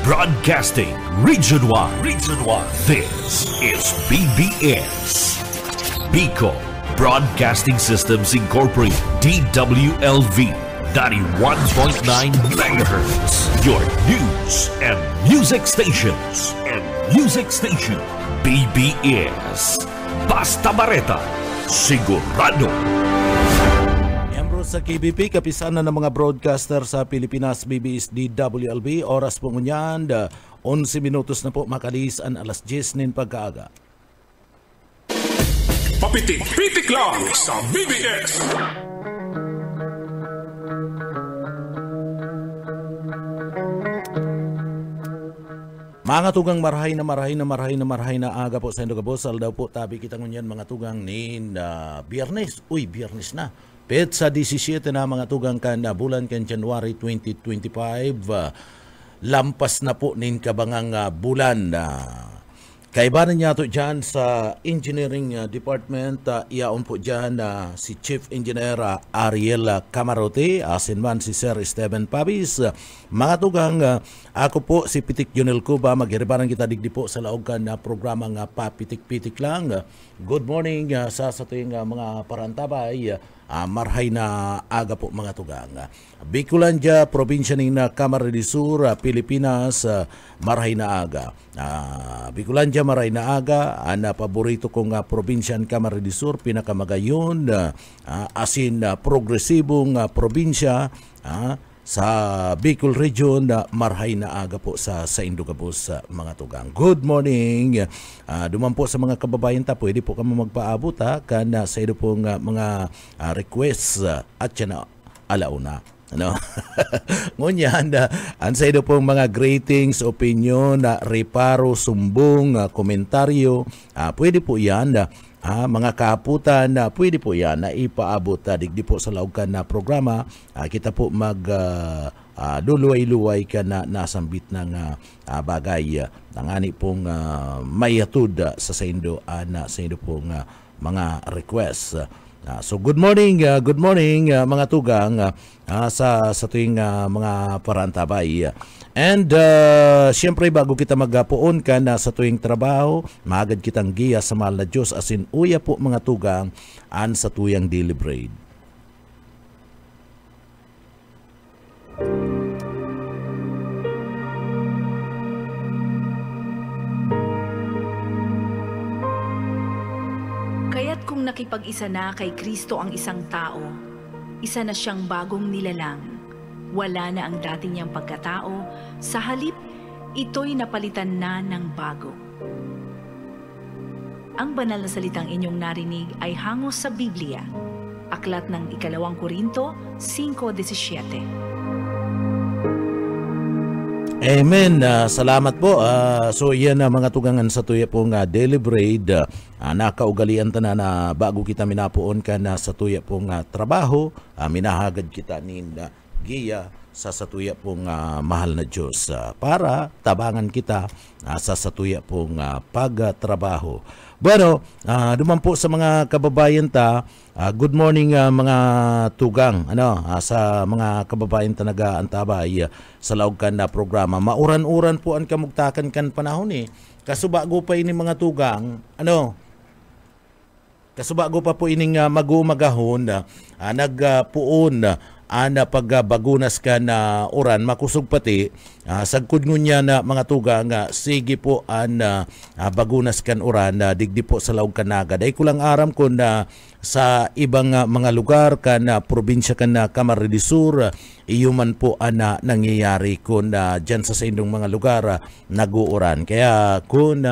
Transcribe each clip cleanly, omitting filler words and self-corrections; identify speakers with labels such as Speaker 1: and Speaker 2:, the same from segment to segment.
Speaker 1: Broadcasting Region 1. Region 1. This is BBS. Bicol Broadcasting Systems Incorporated. DWLV 91.9 MHz. Your news and music stations. BBS. Basta Bareta. Sigurado.
Speaker 2: Sa KBP, kapisanan ng mga broadcaster sa Pilipinas, BBS DWLB. Oras po ngunyan, 11 minutos na po makalis ang alas 10 nin pagkaaga.
Speaker 3: Papitik-pitik lang sa BBS.
Speaker 2: Mga tugang marahay na aga po sa Indogabos. Daw po tabi kita ngunyan mga tugang nin Biyernes. Biyernes na. Pet sa 17 na mga tugang kan bulan kan January 2025, lampas na po nin kabangang bulan. Kaibanan niya to dyan sa Engineering Department, iyaon po dyan si Chief Engineer Ariel Camarote, asin man si Sir Steven Pabis. Mga tugang, ako po si Pitik Junel Cuba, maghiribaran kita digdi po sa laogan na programa nga Papitik-Pitik lang. Good morning sa tuwing mga parantabay. Marhay na aga po mga tugang. Bicolandia, probinsya ng Camarines Sur, Pilipinas, marhay na aga. Bicolandia, marhay na aga. Paborito kong probinsya ng Camarines Sur, pinakamagayon, asin progresibong probinsya, sa Bicol Region, marhay na aga po sa Indogabos mga tugang. Good morning. Duman po sa mga kababayan ta, pwede po kami magpaabot kana sa ito pong mga requests at yan alauna. Ngunyan, ang sa ito pong mga greetings, opinion, reparo, sumbong, komentaryo, pwede po yan. Mga kaputan, pwede po yan na ipaabot digdi po sa laukan na programa. Kita po luluway-luway ka na nasambit ng bagay ng ani pong mayatod sa saindo pong mga requests. So good morning mga tugang sa tuwing mga parantabay. And siyempre bago kita magpuon ka na sa tuwing trabaho, maagad kitang giya sa mahal na Diyos, asin uya po mga tugang an sa tuyang daily bread.
Speaker 4: Kaya't kung nakipag-isa na kay Kristo ang isang tao, isa na siyang bagong nilalang. Wala na ang dati niyang pagkatao, sa halip, ito'y napalitan na ng bago. Ang banal na salitang inyong narinig ay hango sa Biblia, aklat ng 2 Korinto 5:17.
Speaker 2: Amen. Salamat po. So yan mga tugangan sa tuya pong daily bread. Nakaugalian ta na bago kita minapuon ka na sa tuya pong trabaho, minahagad kita nin giya sa satuya pong mahal na Diyos para tabangan kita sa satuya pong pagtrabaho. Bueno, duman po sa mga kababayan ta, good morning mga tugang, sa mga kababayan ta nag-aantabay sa laugkan na programa. Mauran-uran po ang kamugtakan kan panahon Kasubago pa ini mga tugang, kasubago pa po ining magumagahon, nagpuon, pagbagunas ka na oran, makusog pati, sagkod ngunya na mga tugang, sige po bagunas kan oran, digdi po sa laog kanaga. Dahil ko lang aram ko na sa ibang mga lugar kan probinsya kan Camarines Sur, iyuman po nangyayari kung dyan sa indong mga lugar naguuran. Kaya kung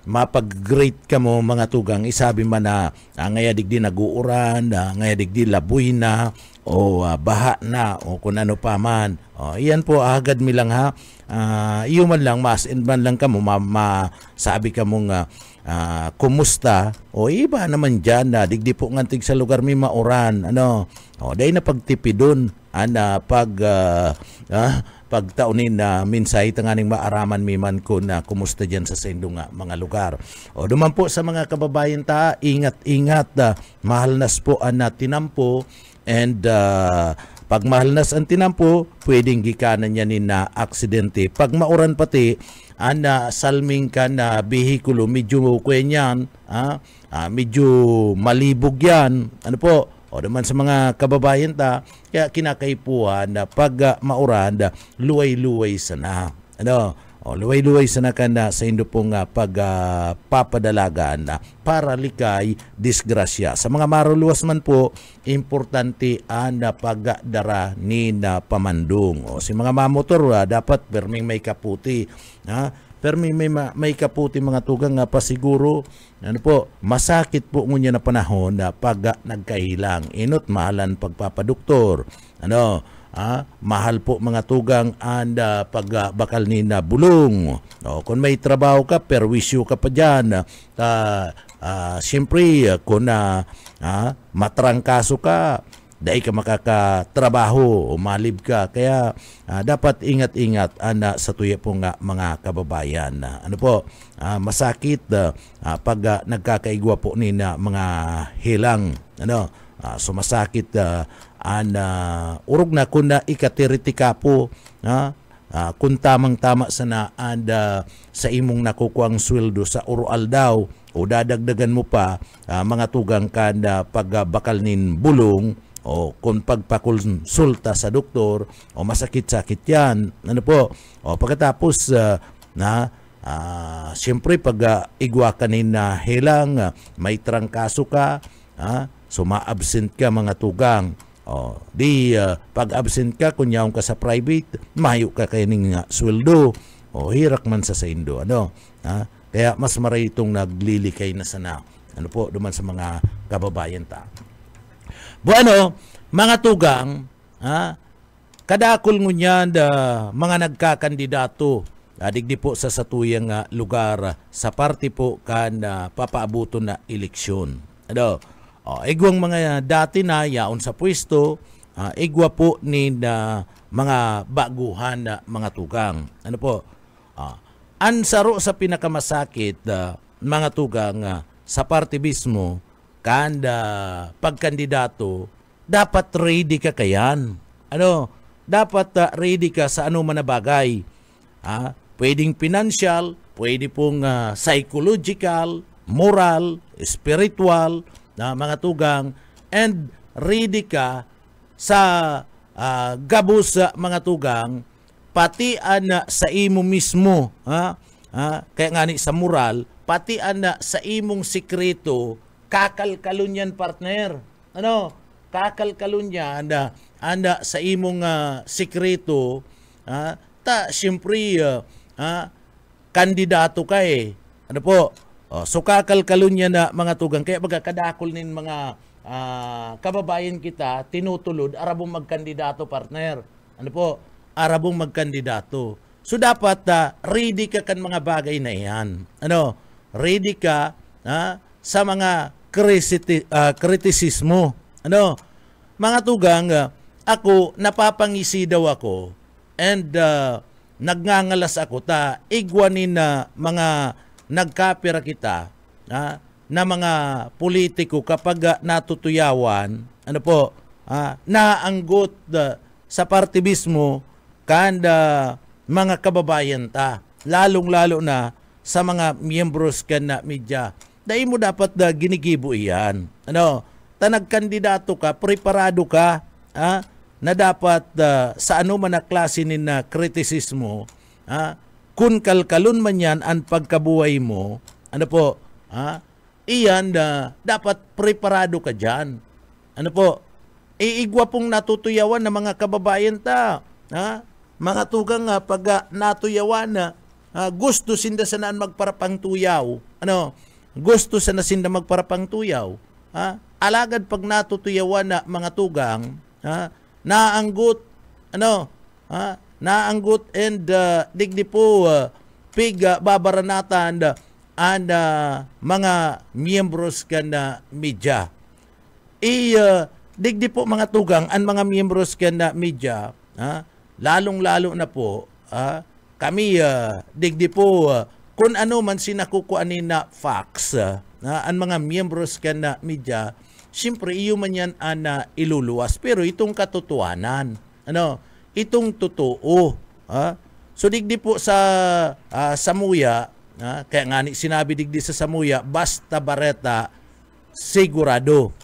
Speaker 2: mapag-great ka mo mga tugang, isabi man na ngaya digdi naguuran, ngaya digdi labuy na, o baha na, o kung ano pa man. Iyan po agad mi lang iyo man lang mas and man lang ka mo sabi ka mong kumusta, o iba naman dyan digdi po ngantig sa lugar mi mauran, dahil na pagtipidon pagtaunin na minsay tanganing maaraman mi man ko na kumusta dyan sa sendong mga lugar. O duman po sa mga kababayan ta, ingat-ingat, mahal nas po tinampo, and Pag mahalnas ang tinampo, pwedeng gikanan niya ni na aksidente. Pag mauran pati, salming ka na behikulo, medyo kwenyan, medyo malibog yan. Ano po? O naman sa mga kababayan ta, kaya kinakaipuhan na pag mauran, luway-luway sana. Ano? O, luway-luway sana ka na sa indo pong pagpapadalagaan na para likay disgrasya. Sa mga maruluwas man po, importante ang pagdara ni na pamandong. O, si mga mamotor, dapat perming may kaputi. Perming may kaputi mga tugang pasiguro. Ano po, masakit po ngunya na panahon na pag nagkahilang. Inot mahalan pagpapaduktor. Ano? Mahal po mga tugang anda pagbakal ni na bulong. Kung may trabaho ka, perwisyo ka pa dyan. Siyempre, kung matrangkaso ka, dahil ka makakatrabaho o malib ka. Kaya dapat ingat-ingat sa tuya po nga mga kababayan. Ano po, masakit pag nagkakaigwa po ni na mga hilang. Ano, sumasakit urog na kung na ikateritika po kung tamang-tama sana sa imong nakukuang sweldo sa urual daw o dadagdagan mo pa mga tugang ka na pagbakal nin bulong o kung pagpakonsulta sa doktor o masakit-sakit yan. Ano po? O pagkatapos siyempre pag igwa ka nin na hilang, may trangkaso ka, so ma-absent ka mga tugang. Pag absent ka, kunyaon ka sa private, mayo ka kayo ng sweldo. Hirak man sa indo. Ano? Kaya mas maray itong naglilikay na sana. Ano po, duman sa mga kababayan ta. Bueno, mga tugang, kadakol ngunyan mga nagkakandidato, digdi po sa satuyang lugar sa party po kan papaabuto na eleksyon. Ano? Igwang mga dati na yaon sa pwesto, igwa po ni mga baguhan na mga tugang. Ano po? Ansaro sa pinakamasakit mga tugang sa party mismo, kanda pagkandidato, dapat ready ka kayan. Ano? Dapat ready ka sa ano man na bagay. Pwedeng financial, pwede pong psychological, moral, spiritual, na mga tugang, and ready ka sa gabos mga tugang, pati sa imo mismo, kaya nga ni sa moral, pati sa imong sikreto, kakalkalon yan partner. Ano? Kakalkalon yan, sa imong sikreto, siyempre, kandidato ka eh. Ano po? So kakalkalon niya na mga tugang. Kaya baga kadakol nin mga kababayan kita, tinutulod, arabong magkandidato partner. Ano po? Arabong magkandidato. So dapat ready ka kan mga bagay na yan. Ano? Ready ka sa mga kritisismo. Ano? Mga tugang, ako, napapangisi daw ako and nagngangalas ako igwanin na mga nagkapira kita na mga politiko kapag natutuyawan, ano po, naanggot sa party mismo kanda mga kababayan ta, lalong-lalo na sa mga miyembros ka na media. Dahil mo dapat ginigibo iyan. Ano, nagkandidato ka, preparado ka, na dapat sa ano man na klase ni na kritisismo, kung kalkalon man yan ang pagkabuhay mo, ano po, iyan dapat preparado ka dyan. Ano po, iigwa pong natutuyawan ng mga kababayan ta. Mga tugang pag natuyawan na gusto sinda sanaan magparapang tuyaw. Ano, gusto sana sinda magparapang tuyaw. Alagad pag natutuyawan na mga tugang, naanggot, ano, naanggot and digdi po babaranatan mga miyembros ka na media. Digdi po mga tugang ang mga miyembros ka na media, lalong-lalo na po kami digdi po kung ano man sinakukuanin na facts, ang mga miyembros ka na media, siyempre iyo man yan ana iluluwas. Pero itong katotohanan, itong totoo, so digdi po sa Samuya, kaya nga sinabi digdi sa Samuya, basta bareta, sigurado.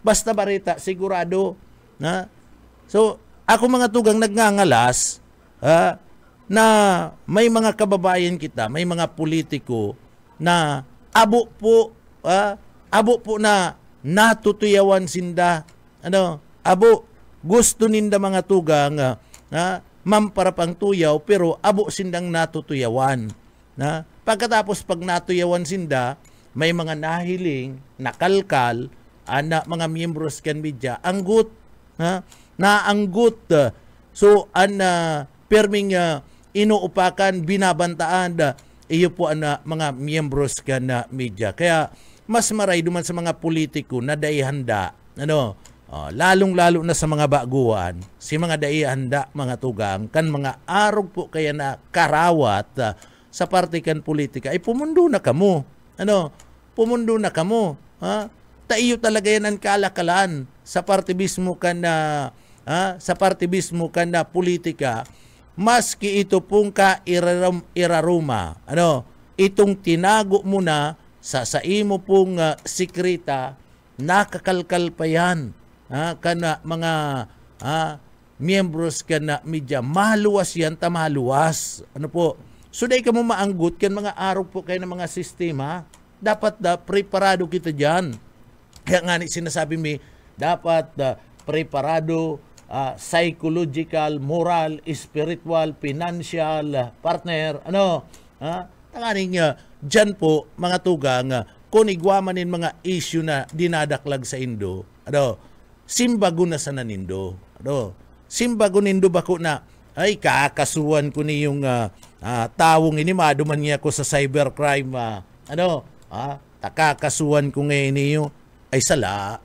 Speaker 2: Basta bareta, sigurado. So, ako mga tugang nagngangalas, na may mga kababayan kita, may mga politiko na abo po na natutuyawan sinda. Abo, gusto ninda mga tugang mamparapang tuyaw, pero abo sindang natutuyawan. Pagkatapos pag natuyawan sinda, may mga nahiling, nakalkal, mga miyembros kan media, anggut, naanggut. So, perming inuupakan, binabantaan, iyo po mga miyembros kan media. Kaya, mas maray duman sa mga politiko na daihanda, lalong-lalo na sa mga baguan, si mga daihanda, mga tugang, kan mga arog po kaya na karawat sa partikan politika, ay pumundo na kamo. Pumundo na kamo. Taiyo talaga yan ang kalakalan sa partibismo kan na politika. Maski ito pong iraruma, itong tinago mo na sa imo pong sikrita, nakakalkal pa yan. Kana mga miyembros ka na media, maluwas yan, tamaluwas. So day ka mo maanggut kan mga araw po kayo ng mga sistema, dapat preparado kita dyan. Kaya nga sinasabi mi, dapat preparado, psychological, moral, spiritual, financial, partner, tanganing dyan po, mga tugang, kung igwamanin mga issue na dinadaklag sa Indo, simbago na sa nanindo. Simbago nindo bako na, ay kakasuhan ko ni yung tawong ini, maduman niya ko sa cybercrime, kakasuhan ko ngayon niyo, ay sala,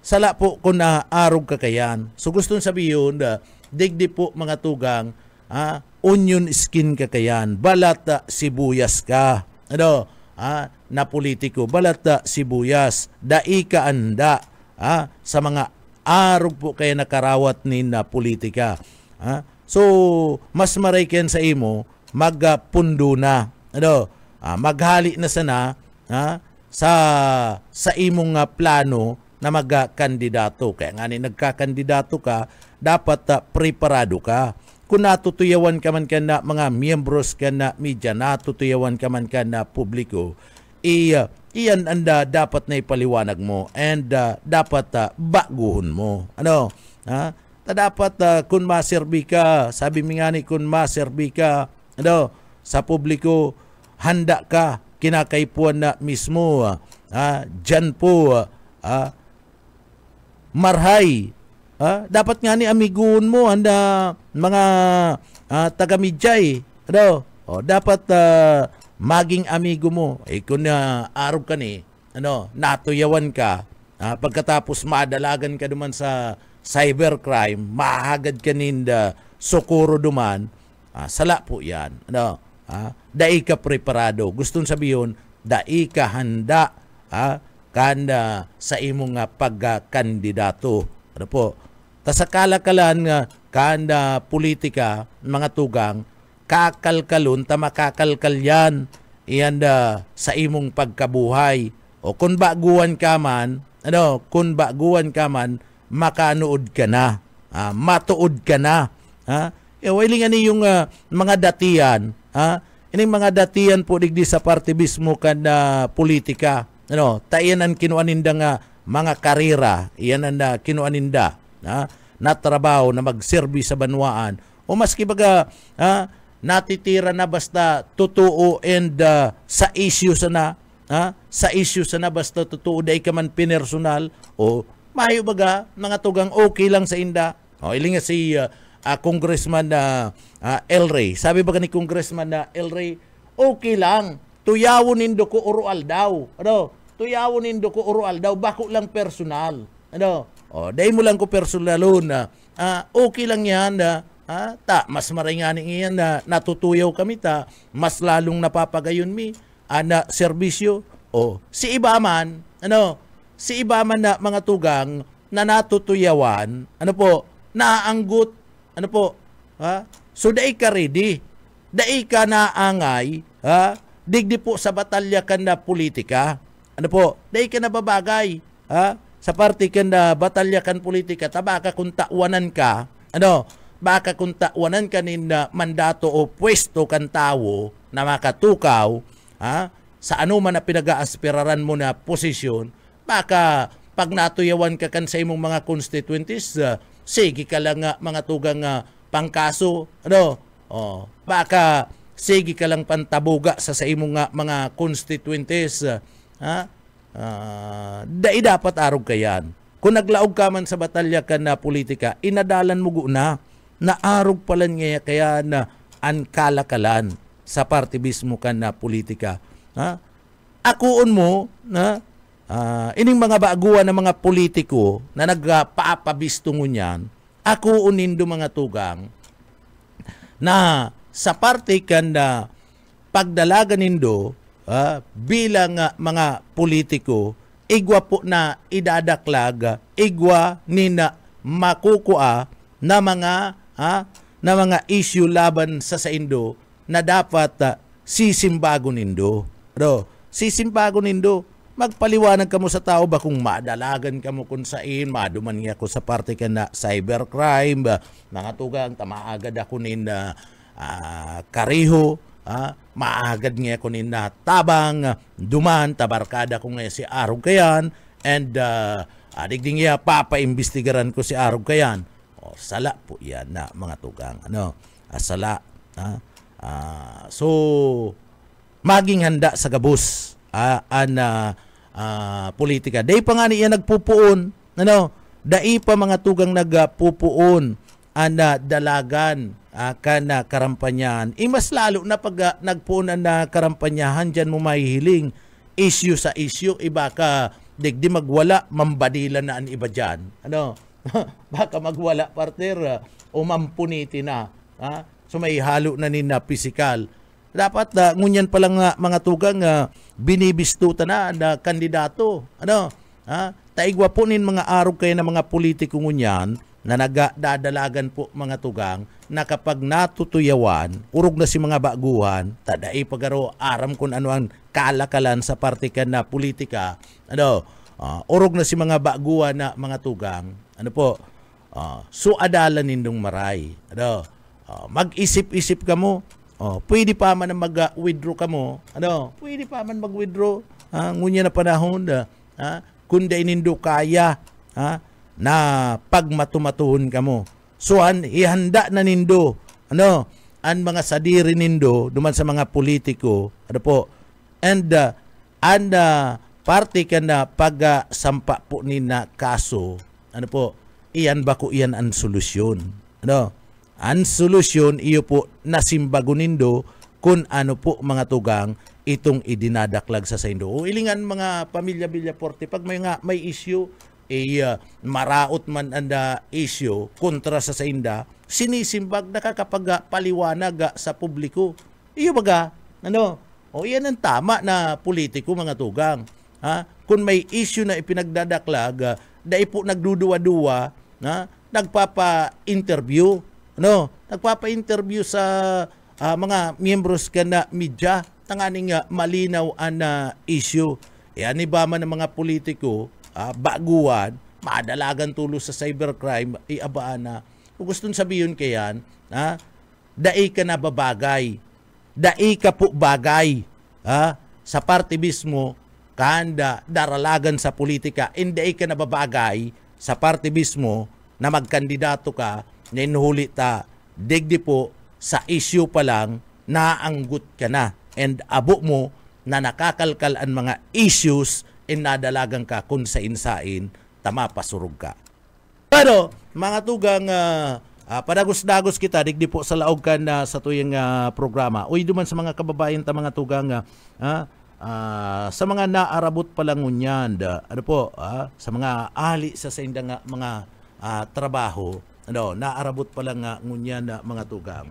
Speaker 2: sala po kung naarog kakayan. So gusto sabihin, digdi po mga tugang, onion skin kakayan, balat sibuyas ka, na politiko, balat sibuyas, dai ka anda, sa mga arog po kaya nakarawat ni na politika. So mas maray ken sa imo, magpundo na, maghali na sana, sa imong plano na magkandidato. Kaya nga nagkakandidato ka, dapat preparado ka. Kung natutuyawan ka man ka na mga miyembros ka na media, natutuyawan ka man ka na publiko, iyan anda dapat na ipaliwanag mo and dapat baguhon mo. Dapat kung maserbi ka, sabi mi nga ni, kung maserbi ka sa publiko, handa ka, kinakaipuan na mismo, dyan po, marhay. Dapat nga ni amiguon mo, handa mga taga-medyay. Dapat maging amigo mo. Kung araw ka ni, natuyawan ka, pagkatapos madalagan ka duman sa cybercrime, mahagad ka ninda, sukuro duman, sala po yan. Dai ka preparado. Gustong sabihin, dai ka handa kanda sa imong pagkandidato. Sa kalakalan kanda politika, mga tugang, kakalkalon, makakalkal yan. Iyan sa imong pagkabuhay. O kung baguan ka man, makanood ka na. Matuod ka na. Wiling ani yung mga datiyan, ini mga datiyan po digdi sa partibismo kan politika. Tayan ang kinuaninda nga mga karira, iyan ang kinuaninda na trabaho na magserbi sa banwaan. O maski baga natitira na basta totoo and sa issue sana, basta totoo day ka man pinersonal, o mayo baga mga tugang okay lang sa inda. Iling nga si Congressman El Rey. Sabi ba ni Congressman El Rey, okay lang, tuyawon nindo ko oral daw. Tuyawon nindo ko oral daw, bako lang personal. Dahil mo lang ko personalon, okay lang yan, mas maringani yan na natutuyaw kami mas lalong napapagayon mi, serbisyo. Si iba man, si iba man na mga tugang na natutuyawan, ano po, naanggut, ano po, ha? So dai ka ready, dai ka naangay, ha? Digdi po sa batalya kan na politika, ano po, dai ka nababagay, ha? Sa parte kan na batalya kan politika, tabaka kung tawanan ka, ano, baka kung tawanan ka nin mandato o pwesto kan tao na makatukaw, ha? Sa ano man na pinag-aaspiraran mo na posisyon, baka pag natuyawan ka kan sa imong mga constituencies, sige ka lang mga tugang pangkaso, ano, baka sige ka lang pantabuga sa imong mga constituencies, ha? Dai dapat arog kayan. Kung naglaog ka man sa batalya ka na politika, inadalan mo na arog palan nga kaya na ankalakalan sa parte mismo ka na politika. Ha? Akuon mo na ining mga baguhan ng mga politiko na nagpaapabisto ngunyan, akuon nindo mga tugang na sa parte kan na pagdalagan nindo bilang mga politiko, igwa po na idadaklag, igwa ni na makukua na mga issue laban sa indo na dapat sisimbago nindo. Sisimbago nindo, magpaliwanag ka mo sa tao ba kung madalagan ka mo kung sain, maduman nga ako sa parte ka na cybercrime, mga tugang, tamaagad ako nin kariho, maagad nga ako nin tabang, duman, tabarkada ko nga si Arog Kayan, and digding nga papaimbestigaran ko si Arog Kayan. Sala po yan na mga tugang. Sala. So, maging handa sa gabos politika. Dahil pa nga niya nagpupuon, dahil pa mga tugang nagpupuon dalagan kana karampanyahan. Mas lalo na pag nagpuunan na karampanyahan, dyan mo mahihiling issue sa issue, iba ka digdi magwala, mambadila na ang iba dyan. Baka magwala partner, umampuniti na. So may halo na nina physical. Dapat ngunyan pa lang mga tugang binibistuta na kandidato. Taigwa po nin mga arog kayo ng mga politiko ngunyan na nagdadalagan po mga tugang na kapag natutuyawan, urog na si mga baguhan, tadai pagaro aram kung ano ang kalakalan sa parte ka na politika, urog na si mga baguhan na mga tugang, so adalan nindong maray. Mag-isip-isip ka mo, pwede pa man mag-withdraw ka mo, pwede pa man mag-withdraw, ngunya na panahon, kundi nindo kaya, na pagmatumatuhon ka mo. So, ihanda na nindo, ang mga sadiri nindo, duman sa mga politiko, and parte ka na pag-sampa po ni na kaso, iyan ba ko iyan ang solusyon? Ang solusyon, iyo po nasimbago nindo kung ano po mga tugang itong idinadaklag sa indo. O ilingan mga pamilya Villaforte, pag may issue, maraot man ang issue kontra sa inda, sinisimbag nakakapagpaliwanag sa publiko. Iyo baga, iyan ang tama na politiko mga tugang. Kung may issue na ipinagdadaklag, dahil po nagduduwa-duwa, nagpapa-interview, nagpapa-interview sa mga miyembros ka na media, tanganing malinaw ang issue. Yan iba man ng mga politiko, baguan, madalagan tulo sa cybercrime, iabaan na. Kung gustong sabihin kayan, dai ka na babagay, dai ka po bagay, sa parte mismo, kanda daralagan sa politika, hindi ka na babagay sa parte mismo na magkandidato ka, na inuhuli ta, digdi po, sa issue pa lang, naanggut ka na, and abo mo na nakakalkal ang mga issues nadalagang ka kung sa insain, tama pasurog ka. Pero, mga tugang, padagos-dagos kita, digdi po sa laog ka na sa tuyang programa. Uy, duman sa mga kababayan ta mga tugang, sa mga naarabot palang ngunyan, sa mga ahli sa indang mga trabaho, naarabot palang ngunyan mga tugang.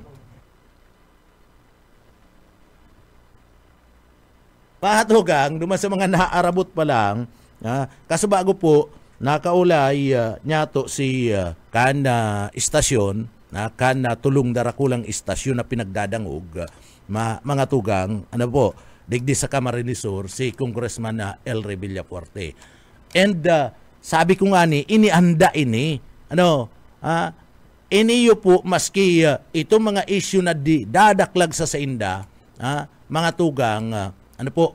Speaker 2: Mga tugang, duman sa mga naarabot pa lang, Kaso bago po, nakaulay nyato si istasyon, kan tulong darakulang istasyon na pinagdadangog, mga tugang, ano po, digdi sa Camarines Sur, si Congressman El Rey Villafuerte. And sabi ko nga inianda iniyo po maski itong mga issue na dadaklag sa sainda, mga tugang,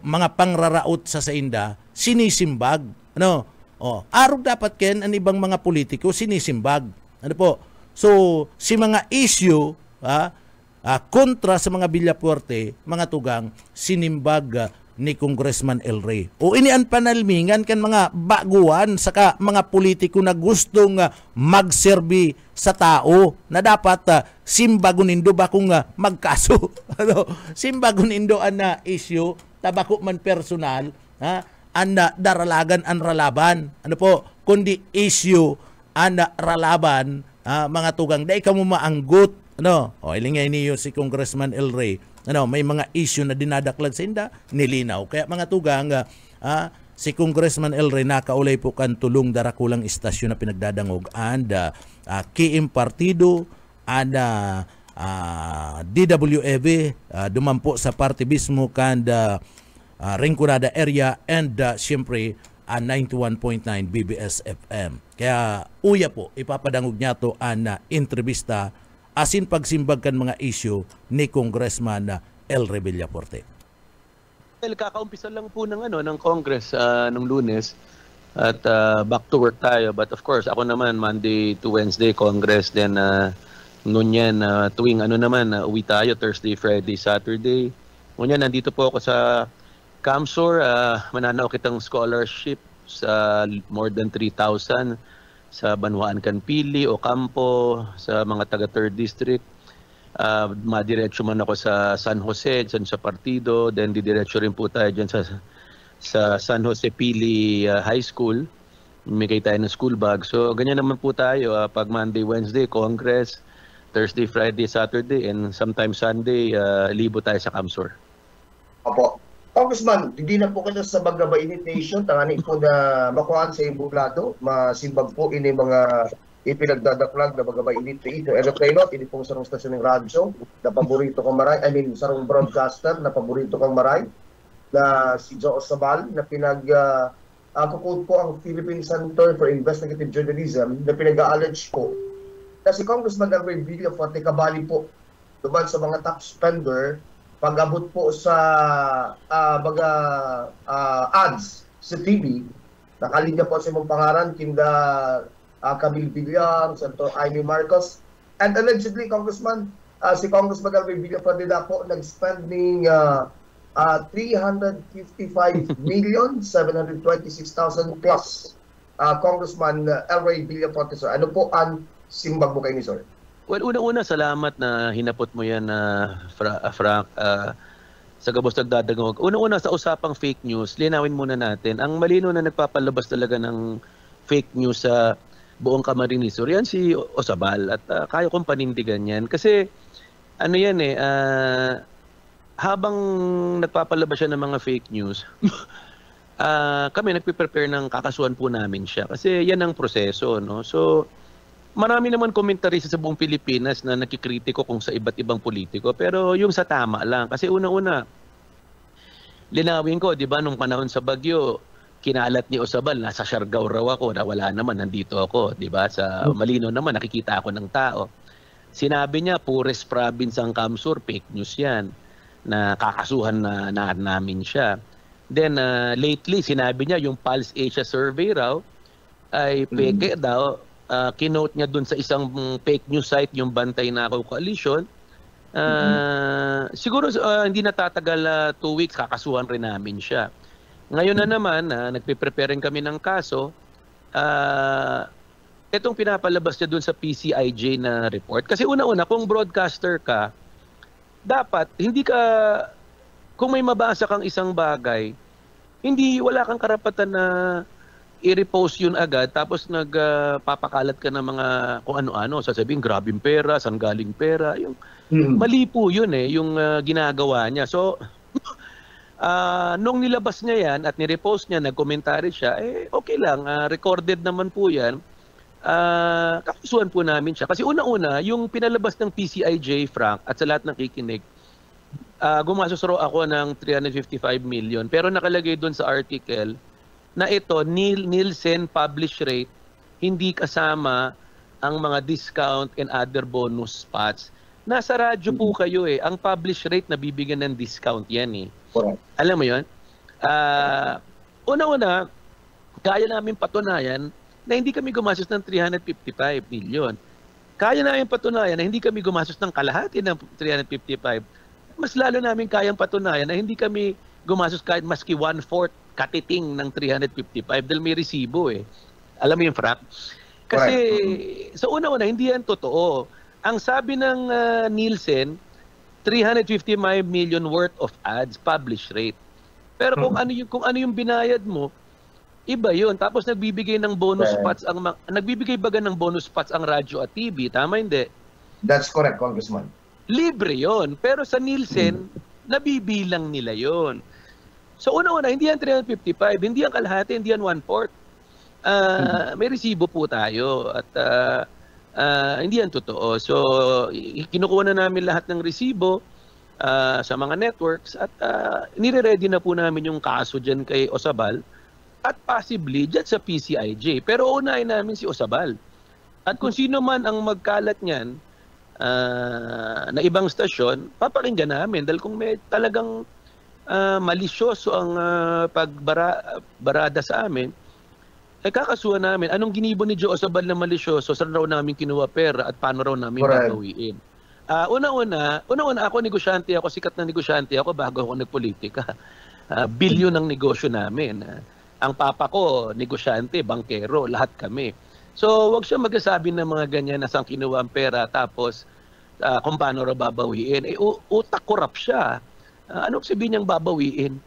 Speaker 2: mga pangraraot sa sainda, sinisimbag. Araw dapat ken ang ibang mga politiko sinisimbag. So, si mga issue, kontra sa mga Villafuerte, mga tugang, sinimbag ni Congressman El Rey. O inian panalmingan kan mga baguan saka mga politiko na gustong magserbi sa tao na dapat simbagon nindo ba kung magkaso. Simbagon nindo an issue tabako man personal, daralagan an ralaban. Kundi issue an ralaban, mga tugang, dahil ka mo maanggot. Ilingay niyo si Congressman El Rey. May mga issue na dinadaklag sa inda, nilinaw. Kaya mga tugang, si Congressman El Rey nakaulay po kan tulong darakulang istasyon na pinagdadangog and Kiim Partido and DWEB dumampo sa party mismo kan Rinconada area and siyempre 91.9 BBS FM. Kaya uya po, ipapadangog niya to ang entrevista asin pagsimbag kan mga issue ni Congressman El Rey Villafuerte.
Speaker 5: Kakaumpisa lang po ng Congress nung Lunes at back to work tayo. But of course, ako naman Monday to Wednesday Congress, then ngunyan tuwing uwi tayo Thursday, Friday, Saturday. Ngunyan nandito po ako sa Camsor, mananaw kitang scholarship sa more than 3,000 sa Banwaan Canpili, Ocampo, sa mga taga 3rd District. Madiretso man ako sa San Jose, dyan sa Partido, then didiretso rin po tayo dyan sa San Jose Pili High School. Mimigay tayo ng school bag. So ganyan naman po tayo, pag Monday, Wednesday, Congress, Thursday, Friday, Saturday, and sometimes Sunday, libo tayo sa Camsor.
Speaker 6: Opo. Congressman, hindi na po kayo sa Bagaba Init Nation, tangani po na makuhaan sa ibuklado, masimbag po ini mga ipinagdadaklag na Bagaba Init ito. Aeroplano, ini pong sarong stasyon ng radyo, na paborito kong maray, sarong broadcaster na paborito kong maray, na si Joe Osabal, na kukod po ang Philippine Center for Investigative Journalism, na pinag-allege po, na si Congressman El Rey Villafuerte kabali po, duman sa mga top spender, pag-abot po sa ads sa TV, nakalinya po sa mong pangaran kinda Camille Villar, Senator Amy Marcos, and allegedly, Congressman, si Congressman El Rey Villafuerte na po nag-spending 355,726,000 plus. Congressman El Rey Villafuerte, sir, ano po ang simbag mo kayo ni sir?
Speaker 5: Well, una-una, salamat na hinapot mo yan, Frank, sa gabos nagdadagawag. Una-una, sa usapang fake news, linawin muna natin. Ang malino na nagpapalabas talaga ng fake news sa buong Camarines Sur, yan si Osabal. At kaya kong panindigan yan. Kasi, habang nagpapalabas siya ng mga fake news, kami nagpe-prepare ng kakasuhan po namin siya. Kasi yan ang proseso, no? So, marami naman komentarista sa buong Pilipinas na nakikritiko kung sa iba't ibang politiko, pero yung sa tama lang. Kasi una-una, linawin ko, di ba, nung panahon sa Bagyo, kinalat ni Osabal, nasa Siargao raw ako, na wala naman, nandito ako, di ba? Sa Malino naman, nakikita ako ng tao. Sinabi niya, poorest province ang Camsor, fake news yan, na kakasuhan na namin siya. Then, lately, sinabi niya, yung Pulse Asia survey raw, ay peke daw, kinote niya dun sa isang fake news site, yung Bantay Nakaw Coalition. Siguro hindi natatagal 2 weeks, kakasuhan rin namin siya. Ngayon na naman, nagpe-prepare kami ng kaso. Itong pinapalabas niya dun sa PCIJ na report. Kasi una-una, kung broadcaster ka, dapat, kung may mabasa kang isang bagay, wala kang karapatan na i-repost yun agad, tapos nagpapakalat ka ng mga kung ano-ano, sasabihin, grabing pera, saan galing pera. Mali po yun yung ginagawa niya. So, Nung nilabas niya yan at nirepost niya, nag-commentary siya, okay lang, recorded naman po yan. Kakasuhan po namin siya. Kasi una-una, yung pinalabas ng PCIJ, Frank, at sa lahat ng kikinig, gumastos raw ako ng 355 million. Pero nakalagay doon sa article na ito, Nielsen publish rate, hindi kasama ang mga discount and other bonus spots. Nasa radyo po kayo ang publish rate na bibigyan ng discount yan
Speaker 6: Correct.
Speaker 5: Alam mo yun? Una-una, kaya namin patunayan na hindi kami gumastos ng 355 million. Kaya namin patunayan na hindi kami gumastos ng kalahati ng 355. Mas lalo namin kayang patunayan na hindi kami gumastos kahit maski 1/4 katiting ng 355 dahil may resibo Alam mo yung Frank? Kasi sa una-una, hindi yan totoo. Ang sabi ng Nielsen, 355 million worth of ads, publish rate. Pero kung ano yung binayad mo, iba yun. Tapos nagbibigay ng bonus spots nagbibigay baga ng bonus spots ang radyo at TV, tama hindi?
Speaker 6: That's correct, Congressman.
Speaker 5: Libre yon, pero sa Nielsen, nabibilang nila yon. So una-una, hindi yan 355, hindi yan kalahati, hindi yan 1/4. May resibo po tayo at hindi yan totoo. So kinukuha na namin lahat ng resibo sa mga networks at nire-ready na po namin yung kaso dyan kay Osabal at possibly dyan sa PCIJ. Pero unahin namin si Osabal. At kung sino man ang magkalat niyan, na ibang stasyon, papakinggan namin dahil kung may talagang malisyoso ang pagbarada sa amin, kakasuhan namin. Anong ginibo ni Joe Osabal na malisyoso? Saan raw namin kinuha pera at paano raw namin babawiin? Una-una ako negosyante ako, sikat na negosyante ako bago ako nagpolitika. Bilyon ang negosyo namin. Ang papa ko, negosyante, bankero, lahat kami. So, wag siya magsasabi ng mga ganyan na saan kinuha ang pera tapos kung paano raw babawiin. Utak korap siya. Anong sabihin niyang babawiin?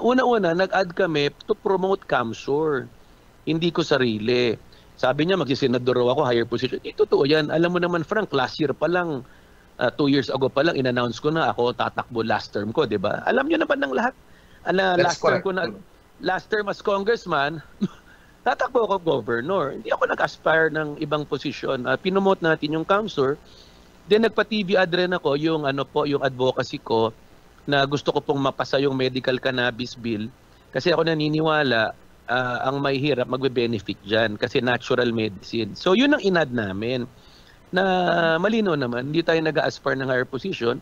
Speaker 5: Una-una, nag-add kami to promote Camsur. Hindi ko sarili. Sabi niya, magsisenador ako, higher position. Totoo yan. Alam mo naman, Frank, last year pa lang, 2 years ago pa lang, in-announce ko na ako tatakbo last term ko, di ba? Alam niyo naman ng lahat. Last term as congressman, tatakbo ako governor. Hindi ako nag-aspire ng ibang posisyon. Pinomote natin yung Camsur. Then nagpa-TV ad rin ako yung yung advocacy ko na gusto ko pong mapasa yung medical cannabis bill kasi ako naniniwala ang may hirap magbe-benefit diyan kasi natural medicine. So yun ang inad namin na malino naman, hindi tayo nag-aspire ng higher position.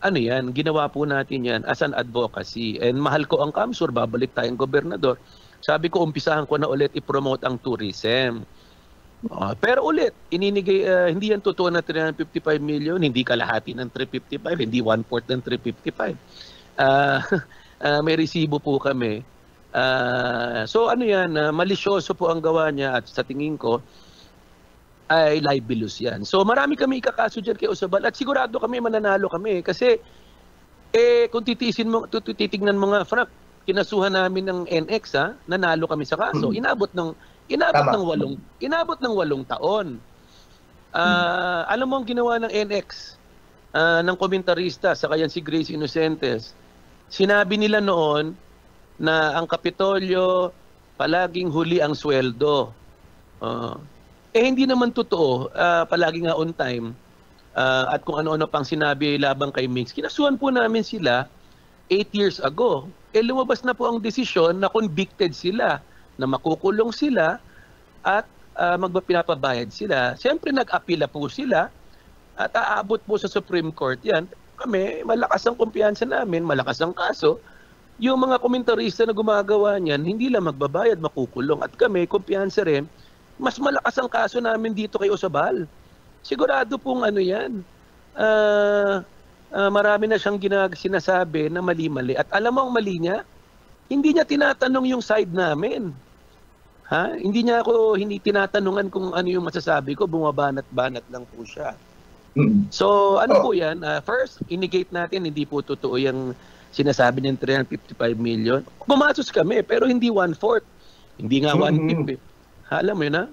Speaker 5: Yan, ginawa po natin yan as an advocacy. And mahal ko ang Camsur, babalik tayong gobernador. Sabi ko, umpisahan ko na ulit i-promote ang tourism. Pero ulit, ininigay, hindi yan totoo na 355 million, hindi kalahati ng 355, hindi 1/4 ng 355. May resibo po kami. So malisyoso po ang gawa niya at sa tingin ko, ay libelous yan. So marami kami ikakaso dyan kay Osabal at sigurado kami mananalo kami kasi kung titignan mo nga, Frank, kinasuhan namin ng NX nanalo kami sa kaso. Inabot ng 8 taon. Alam mo ang ginawa ng NX ng komentarista sa kayan si Grace Inocentes. Sinabi nila noon na ang Kapitolyo palaging huli ang sweldo. Hindi naman totoo, palagi nga on time. At kung ano-ano pang sinabi labang kay Mix, kinasuhan po namin sila 8 years ago. Lumabas na po ang desisyon na convicted sila, na makukulong sila at magpapinapabayad sila. Siyempre nag-apila po sila at aabot po sa Supreme Court yan. Kami, malakas ang kumpiyansa namin, malakas ang kaso. Yung mga komentarista na gumagawa niyan, hindi lang magbabayad, makukulong. At kami, kumpiyansa rin, mas malakas ang kaso namin dito kay Osabal. Sigurado pong yan. Marami na siyang sinasabi na mali-mali. At alam mo ang mali niya? Hindi niya tinatanong yung side namin. Hindi tinatanungan kung ano yung masasabi ko, bumabanat-banat lang po siya. So, po yan? First, inigate natin, hindi po totoo yung sinasabi niyang 355 million. Gumasos kami, pero hindi 1/4. Hindi nga 1/5. Alam mo yun na?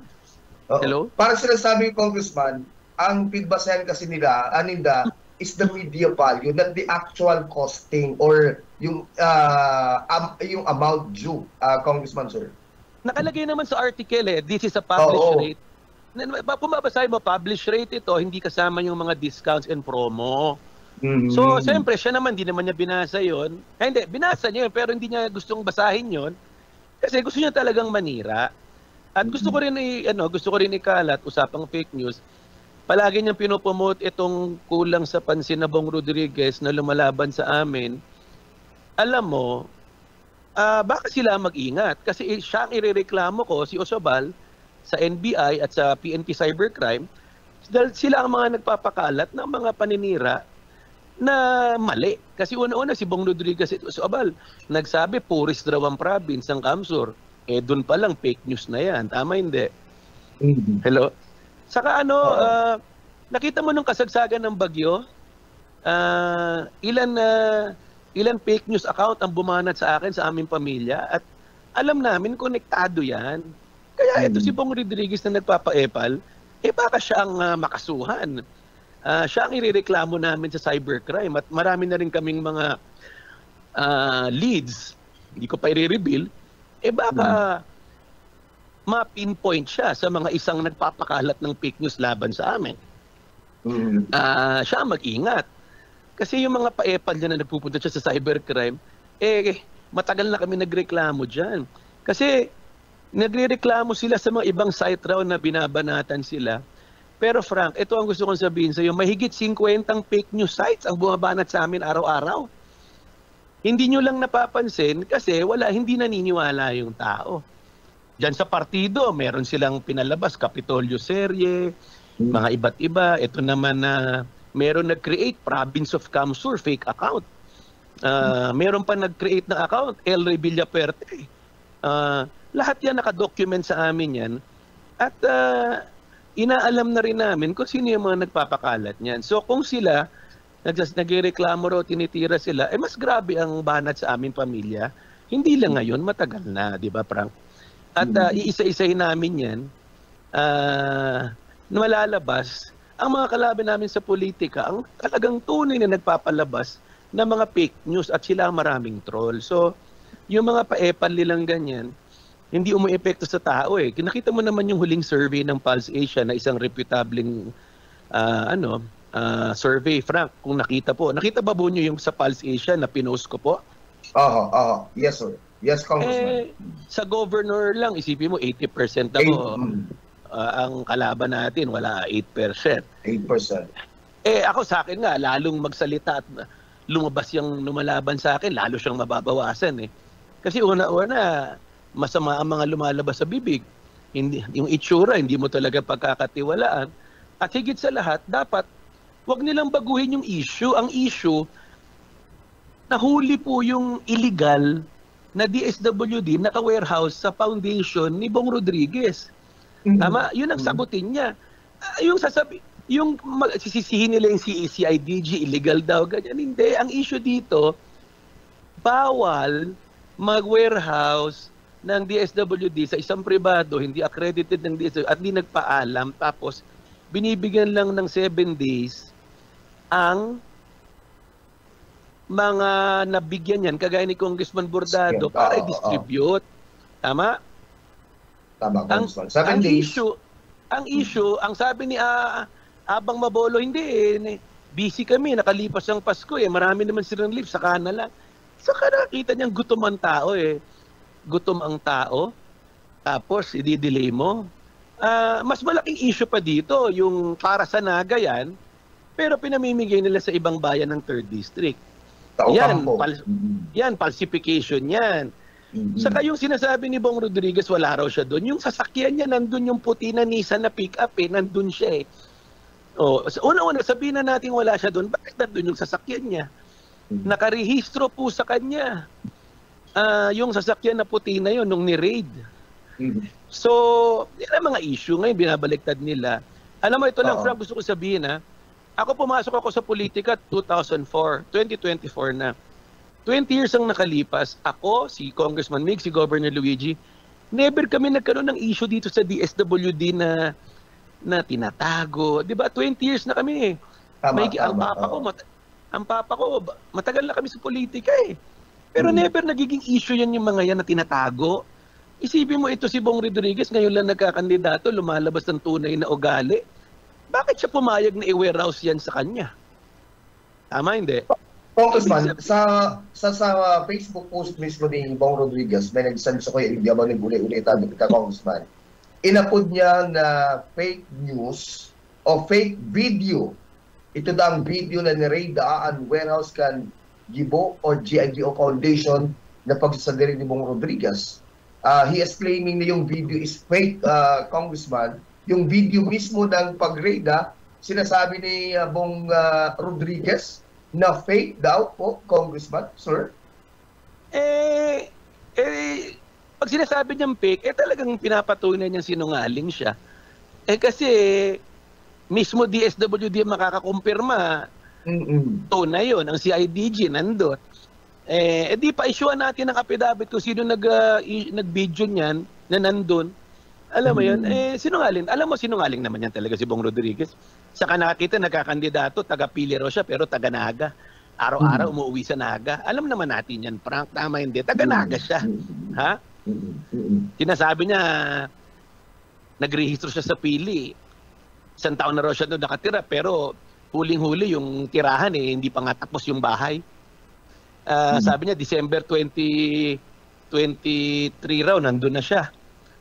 Speaker 5: Hello?
Speaker 6: Parang sinasabi, Congressman, ang pinbasayan kasi nila, is the media value, not the actual costing or yung amount due, Congressman, sir.
Speaker 5: Nakalagay naman sa article this is a published
Speaker 6: Oo.
Speaker 5: rate. Kung mabasahin mo, published rate ito, hindi kasama yung mga discounts and promo. So, siyempre, siya naman, hindi naman niya binasa yon. Hindi, binasa niya yun, pero hindi niya gustong basahin yon kasi gusto niya talagang manira. At gusto ko rin ikalat, usapang fake news, palagi niyang pinopromote itong kulang sa pansin na Bong Rodriguez na lumalaban sa amin. Alam mo, baka sila mag-ingat. Kasi siya ang irereklamo ko, si Osobal, sa NBI at sa PNP Cybercrime, dahil sila ang mga nagpapakalat ng mga paninira na mali. Kasi una-una si Bong Rodriguez at Osobal, nagsabi, puris daw ang province ng Kamsur. Doon pa lang fake news na yan. Tama hindi? Hello? Saka nakita mo nung kasagsagan ng bagyo, ilan fake news account ang bumanat sa akin, sa aming pamilya, at alam namin konektado yan. Kaya ito si Bong Rodriguez na nagpapaepal, baka siya ang makasuhan. Siya ang irereklamo namin sa cybercrime at marami na rin kaming mga leads, hindi ko pa i-reveal, baka ma-pinpoint siya sa mga isang nagpapakalat ng fake news laban sa amin. Siya mag-ingat. Kasi yung mga paepal niya na nagpupunta siya sa cybercrime, matagal na kami nagreklamo dyan. Kasi nagrereklamo sila sa mga ibang site raw na binabanatan sila. Pero Frank, ito ang gusto kong sabihin sa iyo, mahigit 50 fake news sites ang bumabanat sa amin araw-araw. Hindi nyo lang napapansin kasi hindi naniniwala yung tao. Diyan sa partido, meron silang pinalabas, Kapitolyo Serye, mga iba't iba. Ito naman na meron nag-create Province of Kamsur fake account. Meron pa nag-create ng account, El Rey Villaperte. Lahat yan nakadocument sa amin yan. At inaalam na rin namin kung sino yung mga nagpapakalat niyan. So kung sila, nagreklamo raw, tinitira sila, mas grabe ang banat sa aming pamilya. Hindi lang ngayon, matagal na, di ba, Frank? At iisa-isahin namin yan, na malalabas ang mga kalaban namin sa politika, ang talagang tunay na nagpapalabas ng mga fake news at sila ang maraming troll. So, yung mga paepal nilang ganyan, hindi umuepekto sa tao Kinakita mo naman yung huling survey ng Pulse Asia na isang reputableng survey, Frank, kung nakita po. Nakita ba po niyo yung sa Pulse Asia na pinost ko po?
Speaker 6: Yes, sir. Yes, Congressman.
Speaker 5: Sa governor lang, isipin mo 80% ako. Ang kalaban natin, wala 8%. 8%. Ako sa akin nga, lalong magsalita at lumabas yung lumalaban sa akin, lalo siyang mababawasan Kasi una-una, masama ang mga lumalabas sa bibig. Yung itsura, hindi mo talaga pagkakatiwalaan. At higit sa lahat, dapat wag nilang baguhin yung issue. Ang issue, nahuli po yung illegal na DSWD naka-warehouse sa foundation ni Bong Rodriguez. Tama? Yun ang sagutin niya. Yung sisisihin nila yung CIDG, illegal daw, ganyan. Hindi. Ang issue dito, bawal mag-warehouse ng DSWD sa isang pribado, hindi accredited ng DSWD at hindi nagpaalam, tapos binibigyan lang ng 7 days ang mga nabigyan yan, kagaya ni Congressman Bordado, para i-distribute. Tama?
Speaker 6: Tama, Congressman. 7 days. Ang sabi ni Abang Mabolo, hindi busy kami, nakalipas ang Pasko marami naman silang leave, saka na lang. Saka nakita niyang gutom ang tao Gutom ang tao, tapos i-delay mo. Mas malaking issue pa dito, yung para sa Naga yan, pero pinamimigay nila sa ibang bayan ng 3rd District. Yan, falsification yan. Saka yung sinasabi ni Bong Rodriguez, wala raw siya doon. Yung sasakyan niya, nandun yung puti na Nissan na pick-up nandun siya Una-una, sabihin na natin wala siya doon, bakit nandun yung sasakyan niya? Nakarehistro po sa kanya. Yung sasakyan na puti na yun nung ni-raid. So, yan ang mga issue ngayon, binabaliktad nila. Alam mo, ito lang, Frank, gusto ko sabihin Ako pumasok ako sa politika 2004, 2024 na. 20 years ang nakalipas. Ako, si Congressman Mig, si Governor Luigi, never kami nagkaroon ng issue dito sa DSWD na tinatago. 'Di ba? 20 years na kami
Speaker 5: Ang papa ko, matagal na kami sa politika eh. Pero never nagiging issue yan yung mga yan na tinatago. Isipin mo ito si Bong Rodriguez, ngayon lang nagkakandidato, lumalabas ng tunay na ugali. Bakit siya pumayag na i-warehouse yan sa kanya? Tama, hindi?
Speaker 6: Congressman, sa Facebook post mismo ni Bong Rodriguez, may nagsabi sa kuya, hindi naman uli-ulitan kita, Congressman. Inapod niya na fake news o fake video. Ito daw ang video na ni-raid daan warehouse kan Gibo o GIGO Foundation na pagsasadiri ni Bong Rodriguez. He is claiming na yung video is fake, Congressman. Yung video mismo ng pag-raid, sinasabi ni Bong Rodriguez na fake daw po, Congressman, sir?
Speaker 5: Pag sinasabi niyang fake, talagang pinapatunay niyang sinungaling siya. Kasi mismo DSWD makakakumpirma, tunay yun, ang CIDG nandun. Di pa isyuan natin ang affidavit kung sino nag-video niyan na nandun. Alam mo yun, sinungaling. Alam mo, sinungaling naman yan talaga si Bong Rodriguez. Saka nakita, nagkakandidato, taga-Pili raw siya, pero taga-Naga. Araw-araw umuwi sa Naga. Alam naman natin yan, Frank, tama hindi. Taga-Naga siya. Ha? Sinasabi niya, nagrehistro siya sa Pili. Isang taon na raw siya doon nakatira, pero huling-huli yung tirahan hindi pa nga tapos yung bahay. Sabi niya, December 2023 raw, nandun na siya.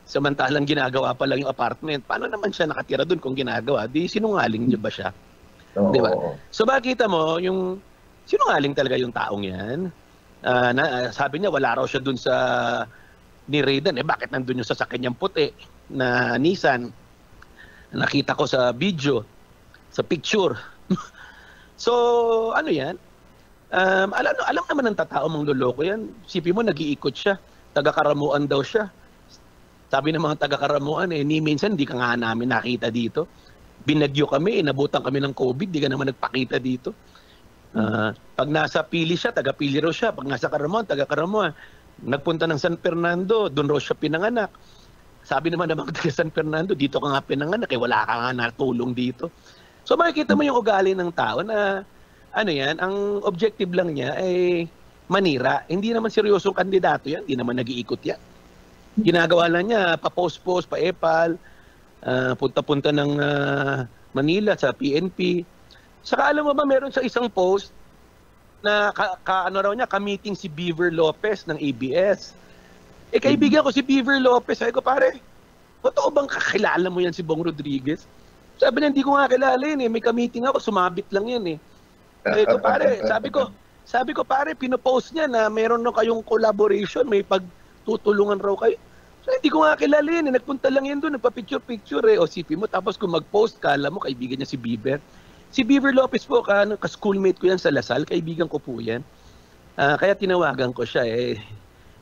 Speaker 5: Samantalang ginagawa pa lang yung apartment. Paano naman siya nakatira doon kung ginagawa? Di sinungaling niya ba siya? Di ba? So makita mo, yung sinungaling talaga yung taong yan. Sabi niya, wala raw siya doon sa ni-raidan. Bakit nandun yung sasakyan niyang puti na Nissan? Nakita ko sa video, sa picture. So, ano yan? Alam naman ng tatao mong loloko yan. Sipin mo, nag-iikot siya. Taga-Karamuan daw siya. Sabi ng mga taga-Karamuan, ni minsan di ka nga namin nakita dito. Binagyo kami, nabutan kami ng COVID, di ka naman nagpakita dito. Pag nasa Pili siya, taga-Pili raw siya. Pag nasa Karamuan, taga-Karamuan. Nagpunta ng San Fernando, doon raw siya pinanganak. Sabi naman ng mga taga San Fernando, dito ka nga pinanganak, wala ka nga natulong dito. So makikita mo yung ugali ng tao na, ano yan, ang objective lang niya ay manira. Hindi naman seryosong kandidato yan, hindi naman nag-iikot yan. Ginagawa lang niya, pa-post-post, pa-epal, punta-punta ng Manila sa PNP. Saka alam mo ba, meron sa isang post na ano raw niya, ka-meeting si Beaver Lopez ng ABS. Kaibigan ko si Beaver Lopez. Sabi ko, pare, totoo bang kakilala mo yan si Bong Rodriguez? Sabi niya, hindi ko nga kilala yun may ka-meeting ako, sumabit lang yan Sabi ko, pare, pinopost niya na meron na kayong collaboration, may pagtutulungan raw kayo. So, hindi ko nga kilala yun nagpunta lang yan doon, nagpa-picture-picture O sipi mo, tapos kung mag-post ka, alam mo, kaibigan niya si Beaver. Si Beaver Lopez po, ka-schoolmate ko yan sa Lasal, kaibigan ko po yan. Kaya tinawagan ko siya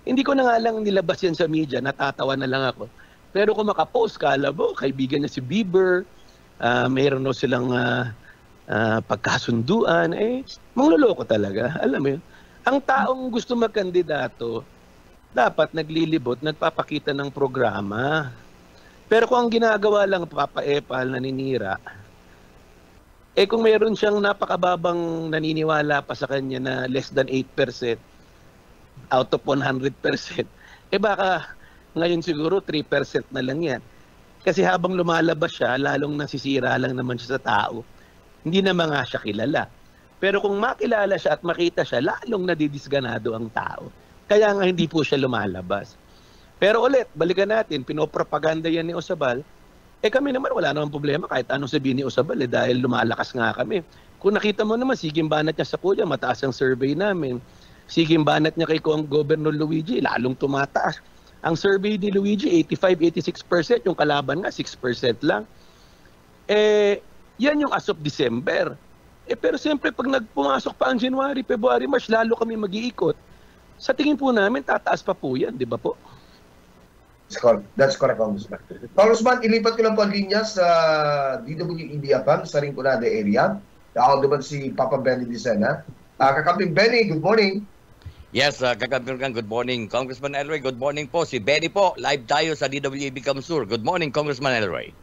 Speaker 5: Hindi ko na nga lang nilabas yan sa media, natatawa na lang ako. Pero kung makapost ka, alam mo, kaibigan niya si Beaver, mayroon silang pagkasunduan, mangloloko talaga. Alam mo yun. Ang taong gusto magkandidato, dapat naglilibot, nagpapakita ng programa. Pero kung ang ginagawa lang, papaepal, naninira, kung mayroon siyang napakababang naniniwala pa sa kanya na less than 8% out of 100%, baka ngayon siguro 3% na lang yan. Kasi habang lumalabas siya, lalong nasisira lang naman siya sa tao. Hindi naman nga siya kilala. Pero kung makilala siya at makita siya, lalong nadidisganado ang tao. Kaya nga hindi po siya lumalabas. Pero ulit, balikan natin, pinopropaganda yan ni Osabal. Kami naman wala namang problema kahit anong sabihin ni Osabal dahil lumalakas nga kami. Kung nakita mo naman, siging banat niya sa kuya, mataas ang survey namin. Siging banat niya kay Governor Luigi, lalong tumataas. Ang survey ni Luigi, 85-86%, yung kalaban nga, 6% lang. Yan yung as of December. Pero siyempre, pag nagpumasok pa ang January, February, March, lalo kami mag-iikot. Sa tingin po namin, tataas pa po yan, di ba po?
Speaker 6: That's correct, Congressman. Congressman, ilipat ko lang po ang linya sa DWEB Apan, sa Rinconada area. Ako naman si Papa Benny Dicena. Kakamping Benny, good morning.
Speaker 7: Yes, Kakamping Kang, good morning. Congressman Elroy, good morning po. Si Benny po, live tayo sa DWEB Kamsur. Good morning, Congressman Elroy.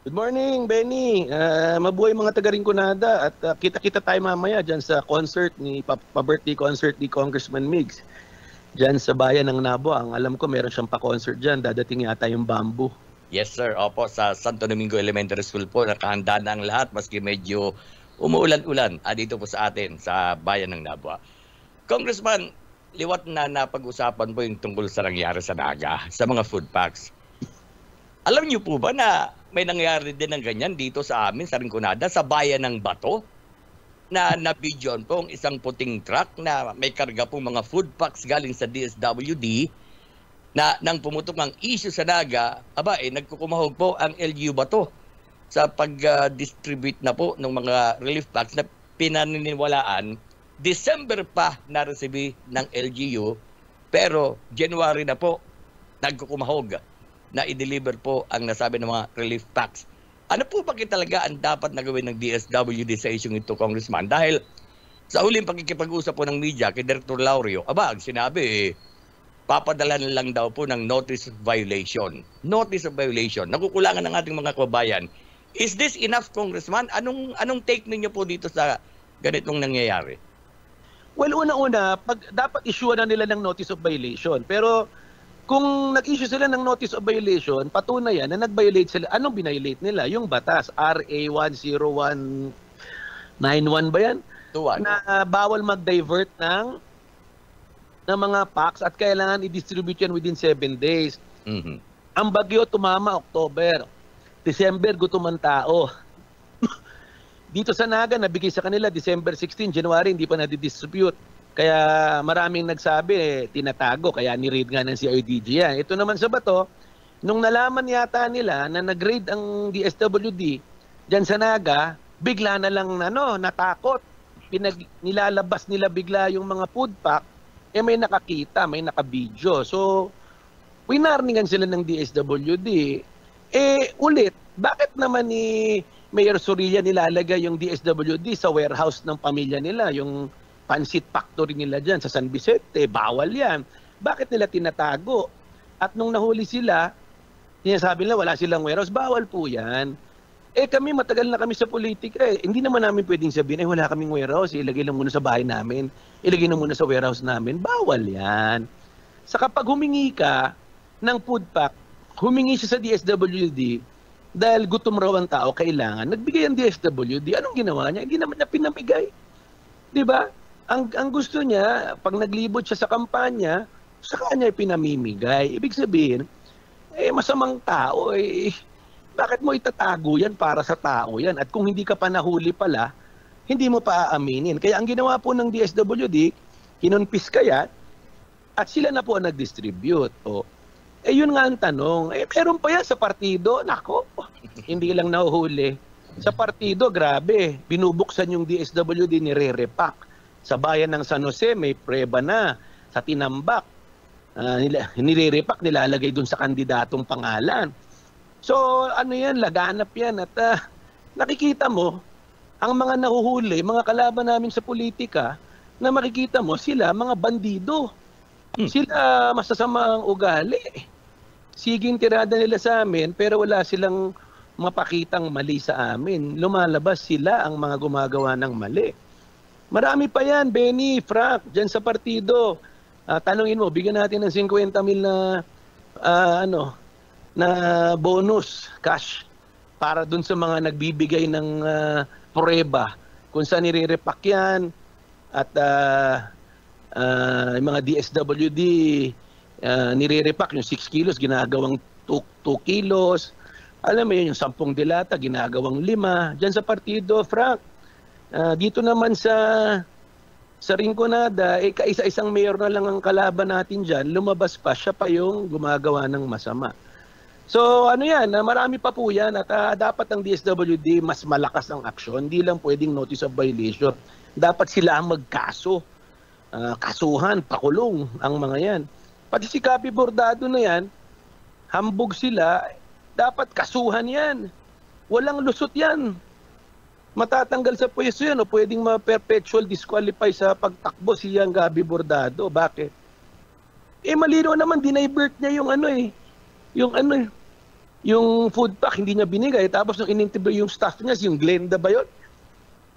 Speaker 5: Good morning, Benny. Mabuhay mga taga Rinconada at kita-kita tayo mamaya dyan sa concert pa-birthday concert ni Congressman Migs. Dyan sa bayan ng Nabo. Ang alam ko meron siyang pa-concert dyan. Dadating yata yung Bamboo.
Speaker 7: Yes sir, opo, sa Santo Domingo Elementary School po, nakahanda na ang lahat maski medyo umuulan-ulan dito po sa atin, sa bayan ng Nabua. Congressman, liwat na napag-usapan po yung tungkol sa nangyari sa Naga, sa mga food packs. Alam niyo po ba na may nangyari din ng ganyan dito sa amin, sa Rinconada, sa bayan ng Bato? Na nabidyon po ang isang puting truck na may karga po mga food packs galing sa DSWD na nang pumutok ang issue sa Naga, nagkukumahog po ang LGU Bato sa pag-distribute na po ng mga relief packs na pinaniniwalaan. December pa na-receive ng LGU, pero January na po nagkukumahog na i-deliver po ang nasabi ng mga relief packs. Ano po ba talaga ang dapat na gawin ng DSWD sa isyong ito, Congressman? Dahil sa huling pakikipag-usap po ng media kay Director Laurio, ang sinabi papadala lang daw po ng notice of violation. Notice of violation. Nakukulangan ng ating mga kababayan. Is this enough, Congressman? Anong take ninyo po dito sa ganitong nangyayari?
Speaker 5: Well, una-una, dapat issue na nila ng notice of violation. Pero kung nag-issue sila ng notice of violation, patunay yan na nag-violate sila. Anong binviolate nila? Yung batas, RA 10191 ba yan? Na bawal mag-divert ng mga packs at kailangan i-distribute yan within 7 days.
Speaker 7: Mm-hmm.
Speaker 5: Ang bagyo tumama October. December, gutom ang tao. Dito sa Naga, nabigay sa kanila December 16, January, hindi pa nadidistribute. Kaya maraming nagsabi, tinatago, kaya ni-raid nga ng CIDG yan. Ito naman sa Bato, nung nalaman yata nila na nag-raid ang DSWD dyan sa Naga, bigla na lang natakot. Nilalabas nila bigla yung mga food pack, may nakakita, may nakabidyo. So, winarningan sila ng DSWD. Ulit, bakit naman ni Mayor Zorilla nilalagay yung DSWD sa warehouse ng pamilya nila, yung pancit factory nila dyan sa San Vicente? Bawal yan. Bakit nila tinatago? At nung nahuli sila, sinasabi nila wala silang warehouse, bawal po yan. Kami, matagal na kami sa politika. Hindi naman namin pwedeng sabihin, wala kaming warehouse, ilagay lang muna sa bahay namin, ilagay na muna sa warehouse namin. Bawal yan. Sa kapag humingi ka ng food pack, humingi siya sa DSWD dahil gutom raw ang tao, kailangan. Nagbigay ang DSWD. Anong ginawa niya? Hindi naman niya pinamigay. Diba? Ang gusto niya, pag naglibot siya sa kampanya, sa kanya pinamimigay. Ibig sabihin, masamang tao, bakit mo itatago yan para sa tao yan? At kung hindi ka pa nahuli pala, hindi mo pa aaminin. Kaya ang ginawa po ng DSWD, kinunpis kaya, at sila na po ang nag-distribute. Yun nga ang tanong. Meron pa yan sa partido. Nako, hindi lang nahuhuli. Sa partido, grabe. Binubuksan yung DSWD, nire-repack. Sa bayan ng San Jose, may preba na. Sa Tinambak, nire-repack, nilalagay dun sa kandidatong pangalan. So, yan, laganap yan. At nakikita mo, ang mga nahuhuli, mga kalaban namin sa politika, na makikita mo, sila mga bandido. Sila masasamang ugali. Siging tirada nila sa amin, pero wala silang mapakitang mali sa amin. Lumalabas sila ang mga gumagawa ng mali. Marami pa yan, Benny, Frank, dyan sa partido. Tanungin mo, bigyan natin ng 50,000 na bonus, cash, para dun sa mga nagbibigay ng prueba kung saan nire-repack yan. At yung mga DSWD, nire-repack yung 6 kilos, ginagawang 2 kilos. Alam mo yun, yung 10 dilata, ginagawang 5. Diyan sa partido, Frank. Dito naman sa Rinconada, kaisa-isang mayor na lang ang kalaban natin dyan, lumabas pa, siya pa yung gumagawa ng masama. So marami pa po yan at dapat ang DSWD mas malakas ang aksyon. Hindi lang pwedeng notice of violation. Dapat sila ang magkaso. Kasuhan, pakulong ang mga yan. Pati si Copy Bordado na yan, hambog sila, dapat kasuhan yan. Walang lusot yan. Matatanggal sa pwesto yan o pwedeng ma-perpetual disqualify sa pagtakbo siyang Gabi Bordado. Bakit? Malino naman, dinivert niya yung yung food pack hindi niya binigay, tapos nung in-interview yung staff niya, yung Glenda ba yun?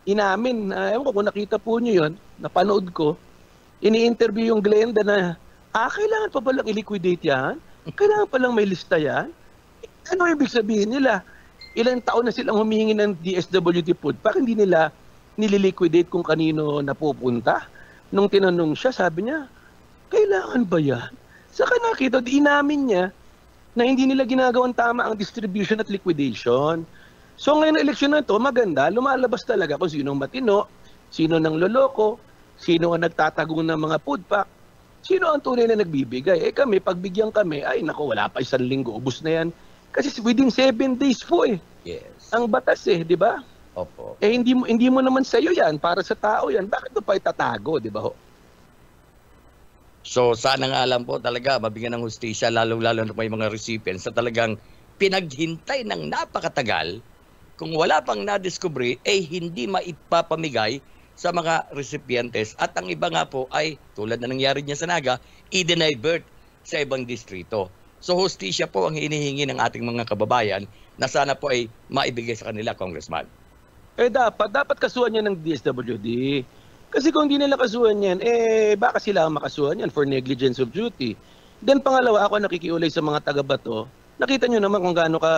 Speaker 5: Inamin, ewan ko kung nakita po niyo yun, napanood ko, ini-interview yung Glenda na, kailangan pa palang i-liquidate yan? Kailangan palang may lista yan? Ano ibig sabihin nila? Ilang taon na silang humingi ng DSWD food pack, hindi nila nililiquidate kung kanino napupunta. Nung tinanong siya, sabi niya, kailangan ba yan? Saka nakita, inamin niya, na hindi nila ginagawang tama ang distribution at liquidation. So ngayon na eleksyon na ito, maganda, lumalabas talaga kung sino ang matino, sino nang loloko, sino ang nagtatago ng mga food pack, sino ang tunay na nagbibigay. Kami, pagbigyan kami, ay nako, wala pa 1 linggo, ubos na yan. Kasi within 7 days po
Speaker 7: Yes.
Speaker 5: ang batas di ba?
Speaker 7: Opo.
Speaker 5: Hindi mo naman sa'yo yan, para sa tao yan, bakit mo pa itatago, di ba ho?
Speaker 7: So sana nga alam po talaga mabigyan ng hustisya lalo-lalo na may mga recipients na talagang pinaghintay ng napakatagal kung wala pang nadiskubre hindi maipapamigay sa mga recipientes at ang iba nga po ay tulad na nangyari niya sa Naga, i-divert sa ibang distrito. So hustisya po ang hinihingi ng ating mga kababayan na sana po ay maibigay sa kanila, Congressman.
Speaker 5: Dapat kasuhan niya ng DSWD. Kasi kung hindi nila kasuhan yan, baka sila ang makasuhan yan for negligence of duty. Then pangalawa, ako nakikiulay sa mga taga-Bato. Nakita nyo naman kung gaano ka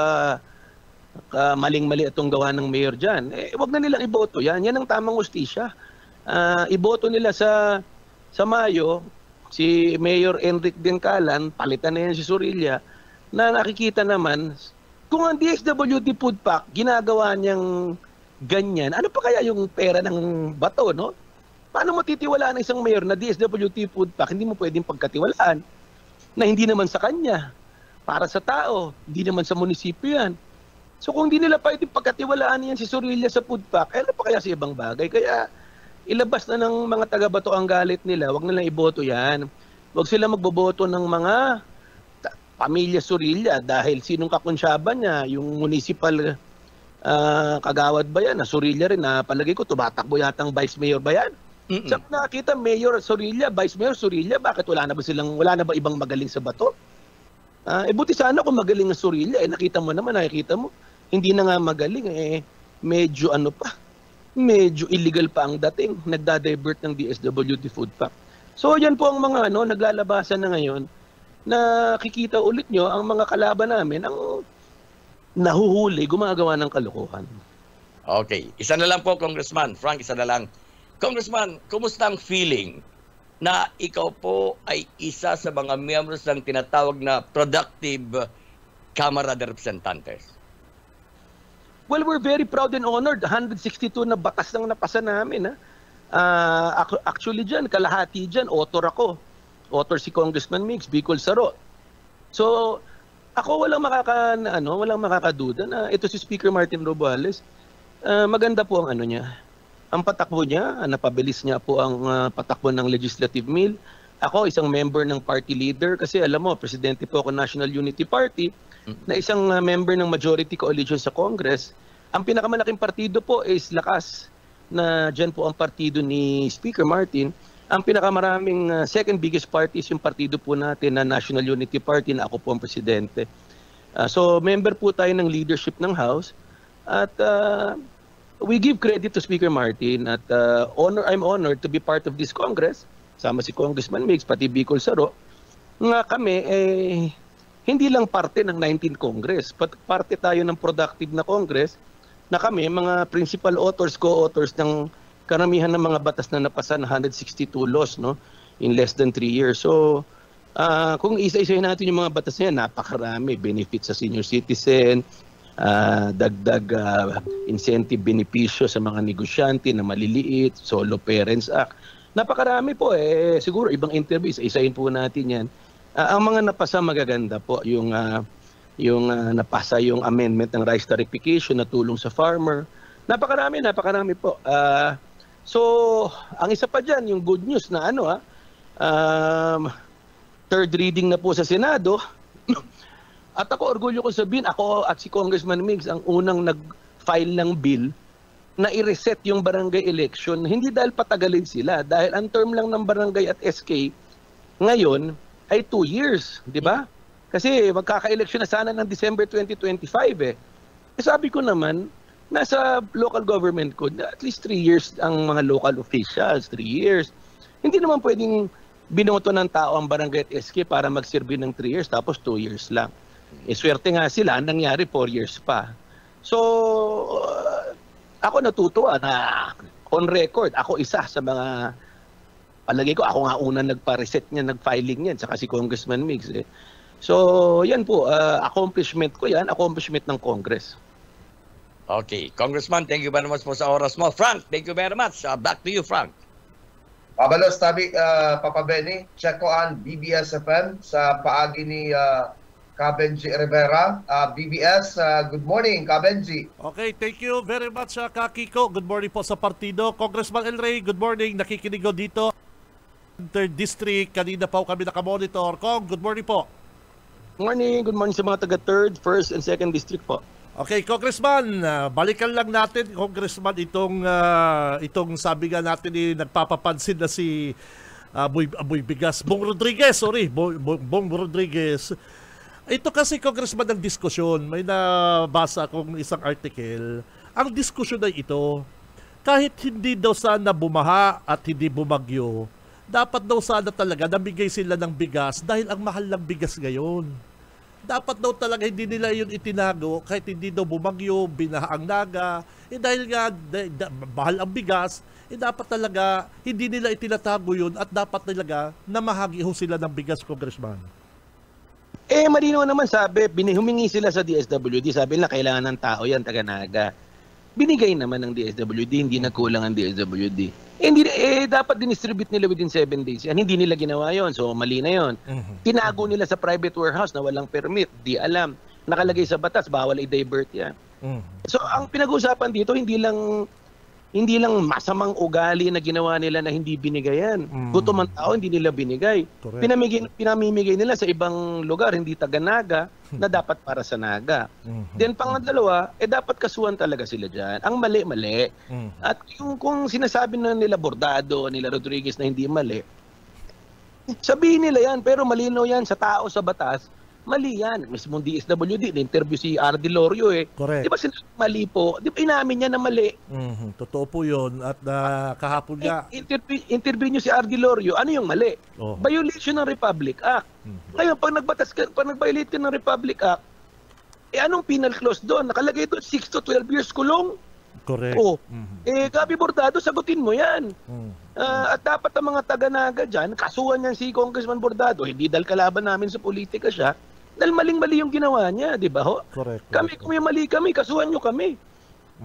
Speaker 5: maling-mali itong gawa ng mayor dyan. Wag na nilang iboto yan. Yan ang tamang hustisya. Iboto nila sa Mayo, si Mayor Enric Dencalan, palitan na yan si Sorilla, na nakikita naman, kung ang DSWD food pack, ginagawa niyang ganyan, ano pa kaya yung pera ng Bato, no? Paano mo titiwalaan ng isang mayor na DSWD food pack, hindi mo pwedeng pagkatiwalaan na hindi naman sa kanya, para sa tao, hindi naman sa munisipyo yan. So kung hindi nila pwedeng pagkatiwalaan yan si Sorilla sa food pack, ano pa kaya sa ibang bagay? Kaya ilabas na ng mga taga-Bato ang galit nila, wag nilang iboto yan. Wag sila magboboto ng mga pamilya Sorilla dahil sinong kakonsyaba niya, yung municipal kagawad ba yan, na Sorilla rin, na palagay ko tumatakbo yatang vice mayor ba yan? Sa nakita Mayor Sorilla, Vice Mayor Sorilla, bakit wala na ba ibang magaling sa Bato? Buti sana kung magaling ang Sorilla, nakita mo, hindi na nga magaling, medyo medyo illegal pa ang dating, nagda-divert ng DSWD food pack. So yan po ang mga naglalabasan na ngayon, nakikita ulit nyo ang mga kalaban namin, ang nahuhuli, gumagawa ng kalokohan.
Speaker 7: Okay, isa na lang po, Congressman. Frank, isa na lang. Congressman, kumusta ang feeling na ikaw po ay isa sa mga members ng tinatawag na productive Kamara de Representantes?
Speaker 5: Well, we're very proud and honored. 162 na batas lang napasa namin. Actually dyan, kalahati dyan, author ako. Author si Congressman Mix, Bicol Saro. So, ako walang makakaduda na ito si Speaker Martin Romualdez. Maganda po ang niya. Ang patakbo niya, napabilis niya po ang patakbo ng legislative meal. Ako, isang member ng party leader kasi alam mo, presidente po ako National Unity Party, na isang member ng majority coalition sa Congress. Ang pinakamalaking partido po is Lakas, na dyan po ang partido ni Speaker Martin. Ang pinakamaraming second biggest party is yung partido po natin na National Unity Party na ako po ang presidente. So member po tayo ng leadership ng House at we give credit to Speaker Martin at I'm honored to be part of this Congress, sama si Congressman Mix, pati Bicol Saro, nga kami hindi lang parte ng 19th Congress, parte tayo ng productive na Congress na kami, mga principal authors, co-authors ng karamihan ng mga batas na napasa na 162 laws in less than 3 years. So, kung isa-isahin natin yung mga batas na yan, napakarami, benefits sa senior citizen, dagdag incentive benepisyo sa mga negosyante na maliliit, Solo Parents Act. Napakarami po siguro ibang interviews, isahin po natin yan. Ang mga napasa magaganda po, yung napasa yung amendment ng rice tarification na tulong sa farmer. Napakarami po. So, ang isa pa dyan, yung good news na third reading na po sa Senado. At ako, orgulyo ko sabihin, ako at si Congressman Migs ang unang nag-file ng bill na i-reset yung barangay election. Hindi dahil patagalin sila, dahil ang term lang ng barangay at SK ngayon ay 2 years, di ba? Kasi magkaka-election na sana ng December 2025 eh. Sabi ko naman, nasa local government ko, at least 3 years ang mga local officials, 3 years. Hindi naman pwedeng binoto ng tao ang barangay at SK para magsilbi ng 3 years tapos 2 years lang. Swerte nga sila, nangyari 4 years pa. So, ako natutuwa na on record, ako isa sa mga, palagay ko, ako nga unang nagpa-reset niya, nag-filing niyan, saka si Congressman Migs eh. So, yan po, accomplishment ko yan, accomplishment ng Congress.
Speaker 7: Okay. Congressman, thank you very much po sa oras mo. Frank, thank you very much. Back to you, Frank.
Speaker 6: Pabalos, tabi, Papa Benny, check ko ang BBS-FM sa paagi ni Kabenji Rivera. BBS, good morning, Kabenji.
Speaker 8: Okay, thank you very much, Kakiko. Good morning po sa partido. Congressman El Rey, good morning. Nakikinig ko dito. 3rd District, kanina pa kami nakamonitor. Kong, good morning po.
Speaker 5: Good morning sa mga taga 3rd, 1st, and 2nd District po.
Speaker 8: Okay, Congressman, balikan lang natin, Congressman, itong sabi nga natin nagpapapansin na si Bong Rodriguez, Bong Rodriguez. Ito kasi, Congressman, ang diskusyon. May nabasa akong isang article. Ang diskusyon ay ito, kahit hindi daw sana bumaha at hindi bumagyo, dapat daw sana talaga namigay sila ng bigas dahil ang mahal ng bigas ngayon. Dapat daw talaga hindi nila yun itinago kahit hindi daw bumagyo, binaha ang naga. Dahil nga mahal ang bigas, dapat talaga hindi nila itinatago yun at dapat talaga namahagi ho sila ng bigas, Congressman.
Speaker 5: Malinaw naman sabi, humingi sila sa DSWD, sabi nila kailangan ng tao yan, taga-naga. Binigay naman ng DSWD, hindi nagkulang ang DSWD. Dapat dinistribute nila within 7 days. Yan, hindi nila ginawa yon, so mali na yon. Tinago nila sa private warehouse na walang permit, di alam. Nakalagay sa batas, bawal i-divert yan. So ang pinag-uusapan dito, hindi lang masamang ugali na ginawa nila na hindi binigayan. Gutom ang tao, hindi nila binigay. Pinamimigay nila sa ibang lugar, hindi taga-naga, na dapat para sa naga. Then pangalawa, dapat kasuhan talaga sila dyan. Ang mali-mali. At kung sinasabi na nila Bordado, nila Rodriguez na hindi mali, sabihin nila yan, pero malinaw yan sa tao, sa batas, mali yan. Mismong DSWD, na-interview si R.D. Lorio
Speaker 8: Correct.
Speaker 5: Di ba sila mali po? Di ba inamin niya na mali?
Speaker 8: Totoo po yun. At kahapon nga.
Speaker 5: Interview niyo si R.D. Lorio, ano yung mali? Violation ng Republic Act. Ngayon, pag nag-violate ka ng Republic Act, anong penal clause doon? Nakalagay doon 6 to 12 years kulong.
Speaker 8: Correct.
Speaker 5: Gabi Bordado, sagutin mo yan. At dapat ang mga taga-naga dyan, kasuhan niyan si Congressman Bordado, hindi dahil kalaban namin sa politika siya, dahil maling-mali yung ginawa niya, di ba ho?
Speaker 8: Correct.
Speaker 5: Kami, kung may mali kami, kasuhan nyo kami.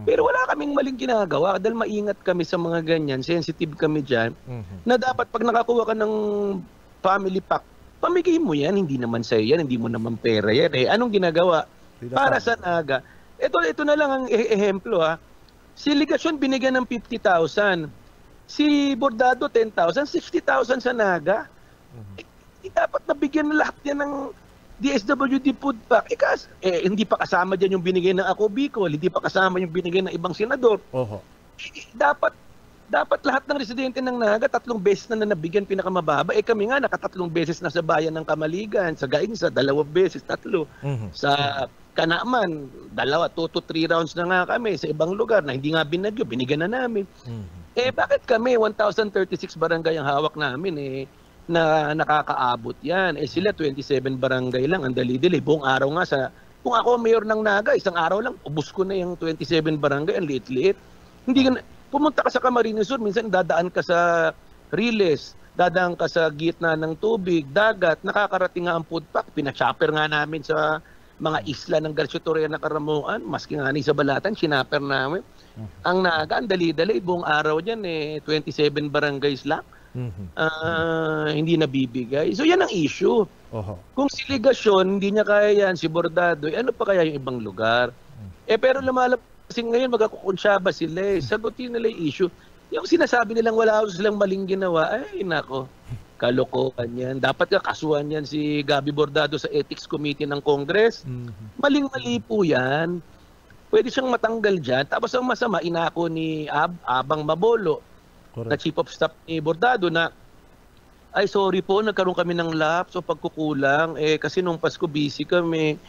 Speaker 5: Pero wala kaming maling ginagawa dahil maingat kami sa mga ganyan, sensitive kami dyan, na dapat pag nakakuha ka ng family pack, pamigay mo yan, hindi naman sa'yo yan, hindi mo naman pera yan. Anong ginagawa? Para sa naga. Ito na lang ang ehemplo ha. Si Ligasyon binigyan ng 50,000. Si Bordado 10,000, 60,000 sa naga. Dapat nabigyan na lahat yan ng DSWD food pack. Hindi pa kasama dyan yung binigay ng Ako Bicol, hindi pa kasama yung binigay ng ibang senador. Dapat lahat ng residente ng Naga 3 beses na nabigyan pinakamababa. Kami nga naka 3 beses na sa bayan ng Kamaligan, sa Gainsa 2 beses, 3. Sa Kanaman, 2 to 3 rounds na nga kami sa ibang lugar na hindi nga binagyo, binigyan na namin. Bakit kami 1,036 barangay ang hawak namin na nakakaabot yan? Sila 27 barangay lang, ang dali-dali. Buong araw nga kung ako mayor ng Naga, isang araw lang ubos ko na yung 27 barangay, ang liit-liit. Pumunta ka sa Camarines Sur, minsan dadaan ka sa Riles, dadaan ka sa gitna ng tubig, dagat, nakakarating nga ang food pack. Pinachopper nga namin sa mga isla ng Garcia Torreya na Karamuan, maski nga ni sa Balatan, sinapper namin. Ang Naga, ang dali-dali, buong araw dyan, 27 barangays lang. Hindi nabibigay. So yan ang issue. Kung si Ligasyon, hindi niya kaya yan, si Bordado, ano pa kaya yung ibang lugar? Pero lumalabas ngayon, magkakukonsyaba sila. Sagutin nila yung issue. Yung sinasabi nilang wala silang maling ginawa, nako. Kalokohan yan. Dapat ka kasuhan yan si Gabi Bordado sa Ethics Committee ng Congress. Maling-mali po yan. Pwede siyang matanggal dyan. Tapos ang masama, inako ni Abang Mabolo, na Chief of Staff ni Bordado, na ay sorry po, nagkaroon kami ng lapse o pagkukulang. Kasi nung Pasko busy kami.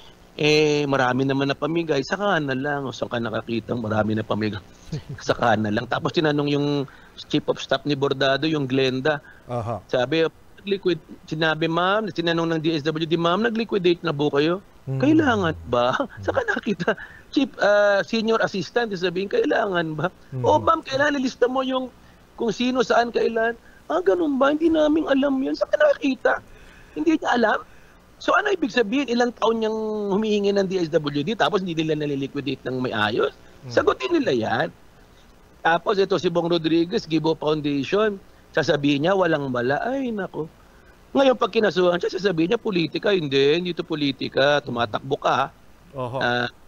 Speaker 5: Marami naman na pamigay. Saka na lang. O saan ka nakakita? Marami na pamigay. Saka na lang. Tapos tinanong yung chief of staff ni Bordado, yung Glenda.
Speaker 8: Aha.
Speaker 5: Sabi, sinabi ma'am, tinanong ng DSWD, ma'am, nag-liquidate na po kayo? Kailangan ba? Saka nakita, chief, senior assistant, sabihin, kailangan ba? O ma'am, kailangan ilista mo yung kung sino, saan, kailan. Ganun ba? Hindi namin alam yun. Saka nakita. Hindi niya alam. So ano ibig sabihin? Ilang taon niyang humihingi ng DSWD tapos hindi nila naliliquidate ng may ayos? Sagutin nila yan. Tapos ito si Bong Rodriguez, Gibo Foundation, sasabihin niya walang bala. Ay nako. Ngayon pag kinasuhan siya, sasabihin niya politika. Hindi ito politika. Tumatakbo ka.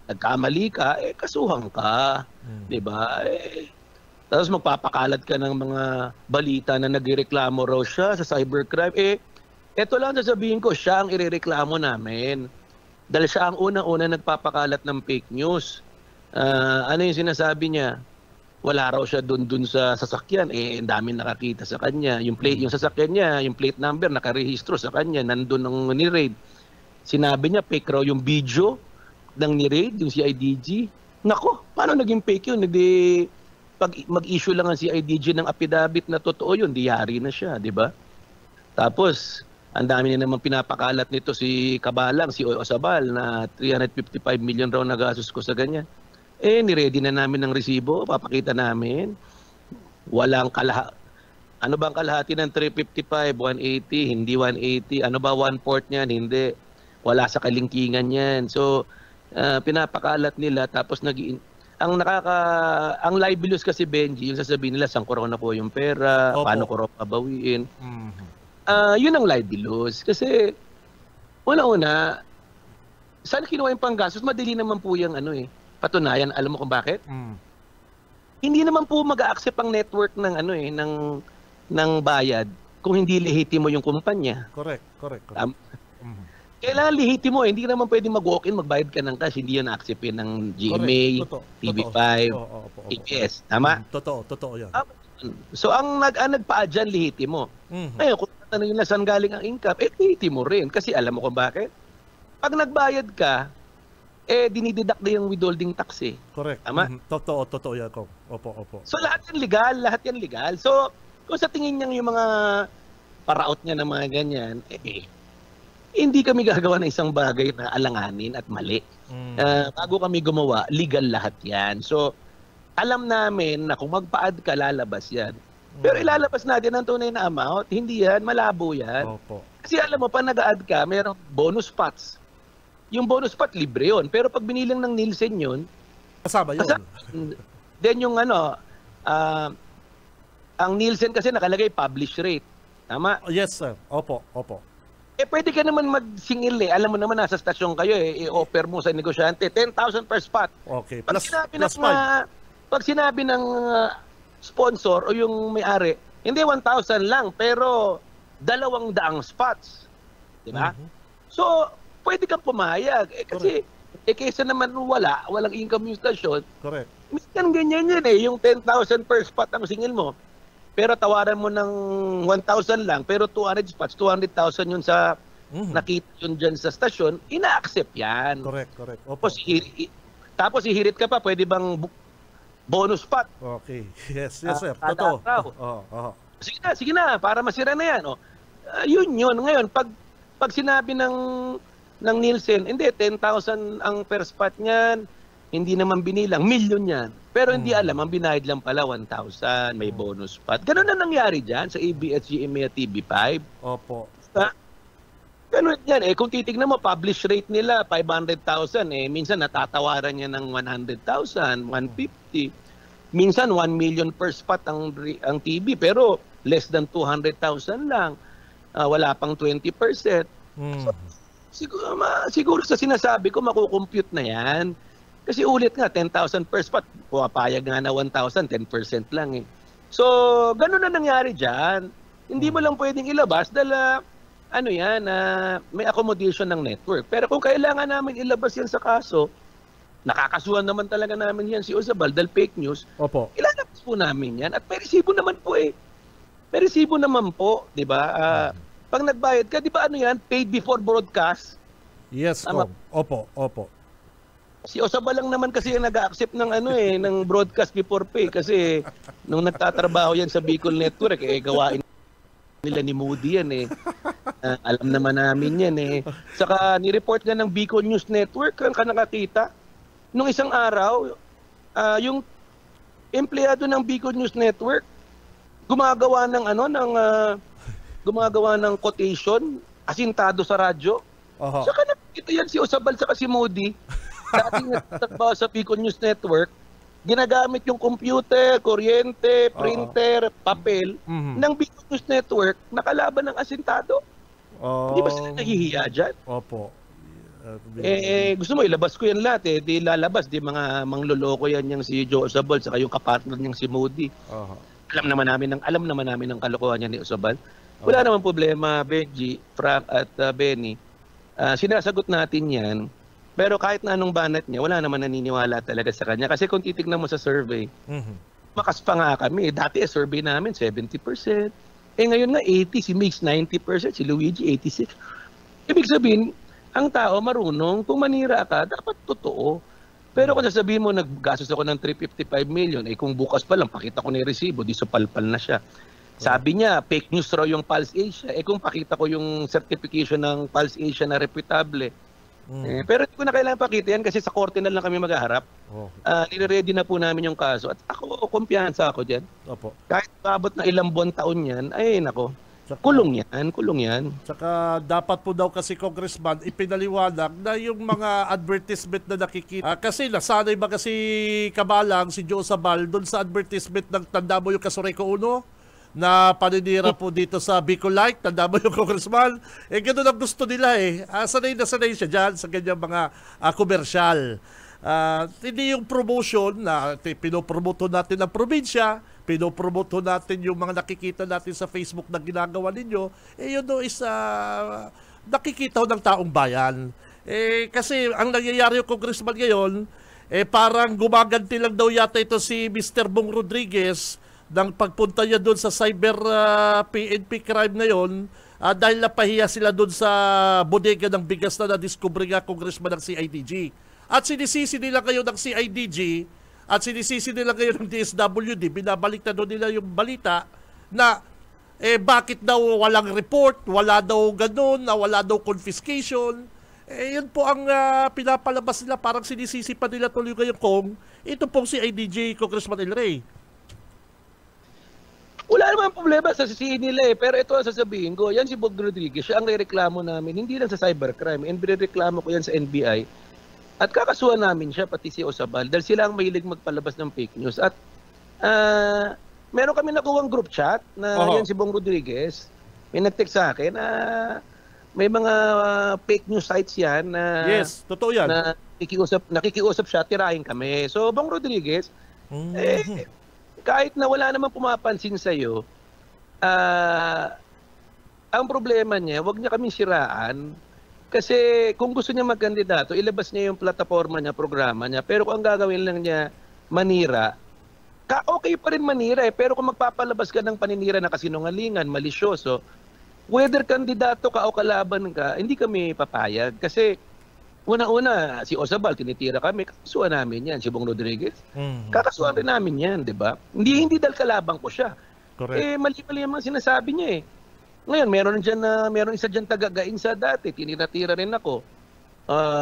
Speaker 5: Nagkamali ka, kasuhan ka. Diba? Tapos magpapakalat ka ng mga balita na nagreklamo raw siya sa cybercrime. Ito lang sasabihin ko, siya ang irereklamo namin. Dahil siya ang unang-una nagpapakalat ng fake news. Ano yung sinasabi niya? Wala raw siya dun sa sasakyan. Ang dami nakakita sa kanya. Yung sasakyan niya, yung plate number, nakarehistro sa kanya. Nandun ang ni-raid. Sinabi niya, fake raw yung video ng ni-raid, yung CIDG. Nako, paano naging fake yun? Pag mag-issue lang ang CIDG ng affidavit na totoo yun, diyari na siya, di ba? Tapos, ang dami niya naman pinapakalat nito si Kabalang, si Osabal, na 355 million raw na gastos ko sa ganyan. Niready na namin ng resibo, papakita namin. Walang ano ba ang kalahati ng 355? 180, hindi 180. Ano ba 1/4 niyan? Hindi. Wala sa kalingkingan yan. So, pinapakalat nila, tapos ang libelous kasi, Benji, yung sasabihin nila, saan ko raw na po yung pera, paano ko raw pabawiin. Yun ang libelous. Kasi, una-una, saan kinuha yung panggastos? Madali naman po yung patunayan. Alam mo kung bakit? Hindi naman po mag-a-accept ang network ng bayad kung hindi lehitimo yung kumpanya.
Speaker 8: Correct.
Speaker 5: Kailangan lehitimo. Hindi naman pwede mag-walk-in, magbayad ka ng cash. Hindi yan acceptin ng GMA, TV5, ABS. Tama?
Speaker 8: Totoo yan.
Speaker 5: So, ang nagpaa dyan, lehitimo. Ngayon, kung tatanungin na saan galing ang income, lehitimo rin. Kasi alam mo kung bakit? Pag nagbayad ka, dinideduct na yung withholding tax eh.
Speaker 8: Correct.
Speaker 5: Tama?
Speaker 8: Totoo yan, Kong. Opo.
Speaker 5: So, lahat yan legal. So, kung sa tingin niyang yung mga paraot niya ng mga ganyan, hindi kami gagawa ng isang bagay na alanganin at mali. Bago kami gumawa, legal lahat yan. So, alam namin na kung magpa-add ka, lalabas yan. Pero ilalabas natin ang tunay na amount. Hindi yan, malabo yan.
Speaker 8: Opo.
Speaker 5: Kasi alam mo, pag nag-add ka, mayroong bonus spots. Yung bonus spot, libre yun. Pero pag binilang ng Nielsen yun,
Speaker 8: kasama yun.
Speaker 5: Then yung ang Nielsen kasi nakalagay publish rate. Tama?
Speaker 8: Yes, sir. Opo.
Speaker 5: Pwede ka naman magsingil eh. Alam mo naman, nasa stasyon kayo i-offer mo sa negosyante, 10,000 per spot.
Speaker 8: Okay.
Speaker 5: Pag sinabi ng sponsor o yung may-ari, hindi 1,000 lang, pero 200 spots. Diba? So, pwede kang pumayag. Kasi, kaysa naman walang income yung stasyon.
Speaker 8: Correct.
Speaker 5: Minsan ganyan yan yung 10,000 per spot ang singil mo. Pero tawaran mo ng 1,000 lang, pero 200 spots, 200,000 yun sa nakita yun dyan sa stasyon, ina-accept yan.
Speaker 8: Correct.
Speaker 5: Tapos ihirit ka pa, pwede bang bonus spot?
Speaker 8: Okay. Yes, sir. Totoo.
Speaker 5: Sige na, para masira na yan. Yun. Ngayon, pag sinabi ng Nielsen, hindi, 10,000 ang per spot niyan, hindi naman binilang, million yan. Pero hindi alam, ang binayad lang pala 1,000, may bonus spot. Ganun na nangyari dyan sa ABS, GMA, TV5.
Speaker 8: Opo.
Speaker 5: Ganun yan. Kung titignan mo, publish rate nila, 500,000. Minsan natatawaran niya ng 100,000, 150. Minsan 1 million per spot ang TV, pero less than 200,000 lang. Wala pang 20%. So, siguro sa sinasabi ko, makukompute na yan. Kasi ulit nga, 10,000 per spot. Pumapayag nga na 1,000, 10% lang So, ganun na nangyari dyan. Hindi mo lang pwedeng ilabas dahil may accommodation ng network. Pero kung kailangan namin ilabas yan sa kaso, nakakasuhan naman talaga namin yan si Osabal dahil fake news.
Speaker 8: Opo.
Speaker 5: Ilalabas po namin yan at may resibo naman po may resibo naman po, di ba? Pag nagbayad ka, di ba ano yan? Paid before broadcast.
Speaker 8: Yes,
Speaker 5: Tama.
Speaker 8: Kong. Opo.
Speaker 5: Si Osaba lang naman kasi yung nag-accept ng ng broadcast before pay kasi nung nagtatrabaho yan sa Bicol Network, gawain nila ni Moody yan alam naman namin yan Saka ni-report nga ng Bicol News Network, ka nakakita. Nung isang araw, yung empleyado ng Bicol News Network gumagawa ng quotation asintado sa radyo. Saka nakita yan si Osabal saka si Moody. Dating nagtatrabaho sa Bicol News Network, ginagamit yung computer, kuryente, printer, papel ng Bicol News Network nakalaban ng asintado. Di ba sila nahihiya dyan?
Speaker 8: Opo.
Speaker 5: Gusto mo ilabas ko yan lahat di lalabas, di mga mangloloko yan yung si Joe Osabal saka yung kapartner niyang si Moody. Alam naman namin ng kalokohan niya ni Osabal. Wala namang problema, Benji, Frank at Benny. Sinasagot natin yan. Pero kahit na anong banat niya, wala naman naniniwala talaga sa kanya. Kasi kung titignan mo sa survey, makas pa nga kami. Dati survey namin, 70%. Ngayon nga 80%, si Mix 90%, si Luigi 86%. Ibig sabihin, ang tao marunong, kung manira ka, dapat totoo. Pero kung sasabihin mo, naggastos ako ng 355 million, kung bukas pa lang, pakita ko na yung resibo, di supalpal na siya. Sabi niya, fake news raw yung Pulse Asia. Kung pakita ko yung certification ng Pulse Asia na reputable, pero hindi ko na kailangan pakita yan kasi sa korte na lang kami maghaharap. Nire-ready na po namin yung kaso. At ako, kumpiyansa ako dyan.
Speaker 8: Opo.
Speaker 5: Kahit abot na ilang buwan taon yan, nako. Kulong yan.
Speaker 8: Tsaka dapat po daw kasi Congressman ipinaliwanag na yung mga advertisement na nakikita. Kasi nasanay ba kasi Kabalang si Joe Sabal doon sa advertisement ng tanda mo yung Kasureco Uno? Na paninira po dito sa Bicolite, tanda mo yung Congressman? Ganun ang gusto nila sanay na sanay siya dyan sa ganyang mga komersyal. Hindi yung promotion na pinopromoto natin ang probinsya, pinopromoto natin yung mga nakikita natin sa Facebook na ginagawa ninyo, yun is nakikita ng taong bayan. Kasi ang nangyayari yung Congressman ngayon, parang gumaganti lang daw yata ito si Mr. Bong Rodriguez nang pagpunta niya doon sa cyber PNP crime na yon dahil napahiya sila doon sa bodega ng bigas na na-discover nga Congressman ng CIDG. At sinisisi nila ngayon ng CIDG at sinisisi nila ngayon ng DSWD, binabalik na doon nila yung balita na bakit daw walang report, wala daw ganun, wala daw confiscation. Yun po ang pinapalabas nila, parang sinisisi pa nila tuloy ngayon kung ito pong CIDG Congressman El Rey.
Speaker 5: Wala naman problema sa sisihin nila pero ito ang sasabihin ko, yan si Bong Rodriguez, siya ang rereklamo namin, hindi lang sa cybercrime, rereklamo ko yan sa NBI at kakasuhan namin siya, pati si Osabal, dahil sila ang mahilig magpalabas ng fake news. At meron kami nakuhang group chat na yan si Bong Rodriguez, may nag-text sa akin na may mga fake news sites yan na,
Speaker 8: yes, totoo yan,
Speaker 5: na nakikiusap siya, tirahin kami. So Bong Rodriguez, kahit na wala namang pumapansin sa'yo, ang problema niya, wag niya kaming siraan. Kasi kung gusto niya magkandidato, ilabas niya yung plataforma niya, programa niya. Pero kung ang gagawin lang niya, manira, okay pa rin manira pero kung magpapalabas ka ng paninira na kasinungalingan, malisyoso, whether kandidato ka o kalaban ka, hindi kami papayag. Kasi una-una, si Osabal, tinitira kami, kakasuhan namin yan, si Bong Rodriguez. Kakasuhan rin namin yan, di ba? Hindi dahil kalabang ko siya.
Speaker 8: Correct.
Speaker 5: Mali-mali ang mga sinasabi niya Ngayon, meron isa dyan taga-gain sa dati, tinitira rin ako.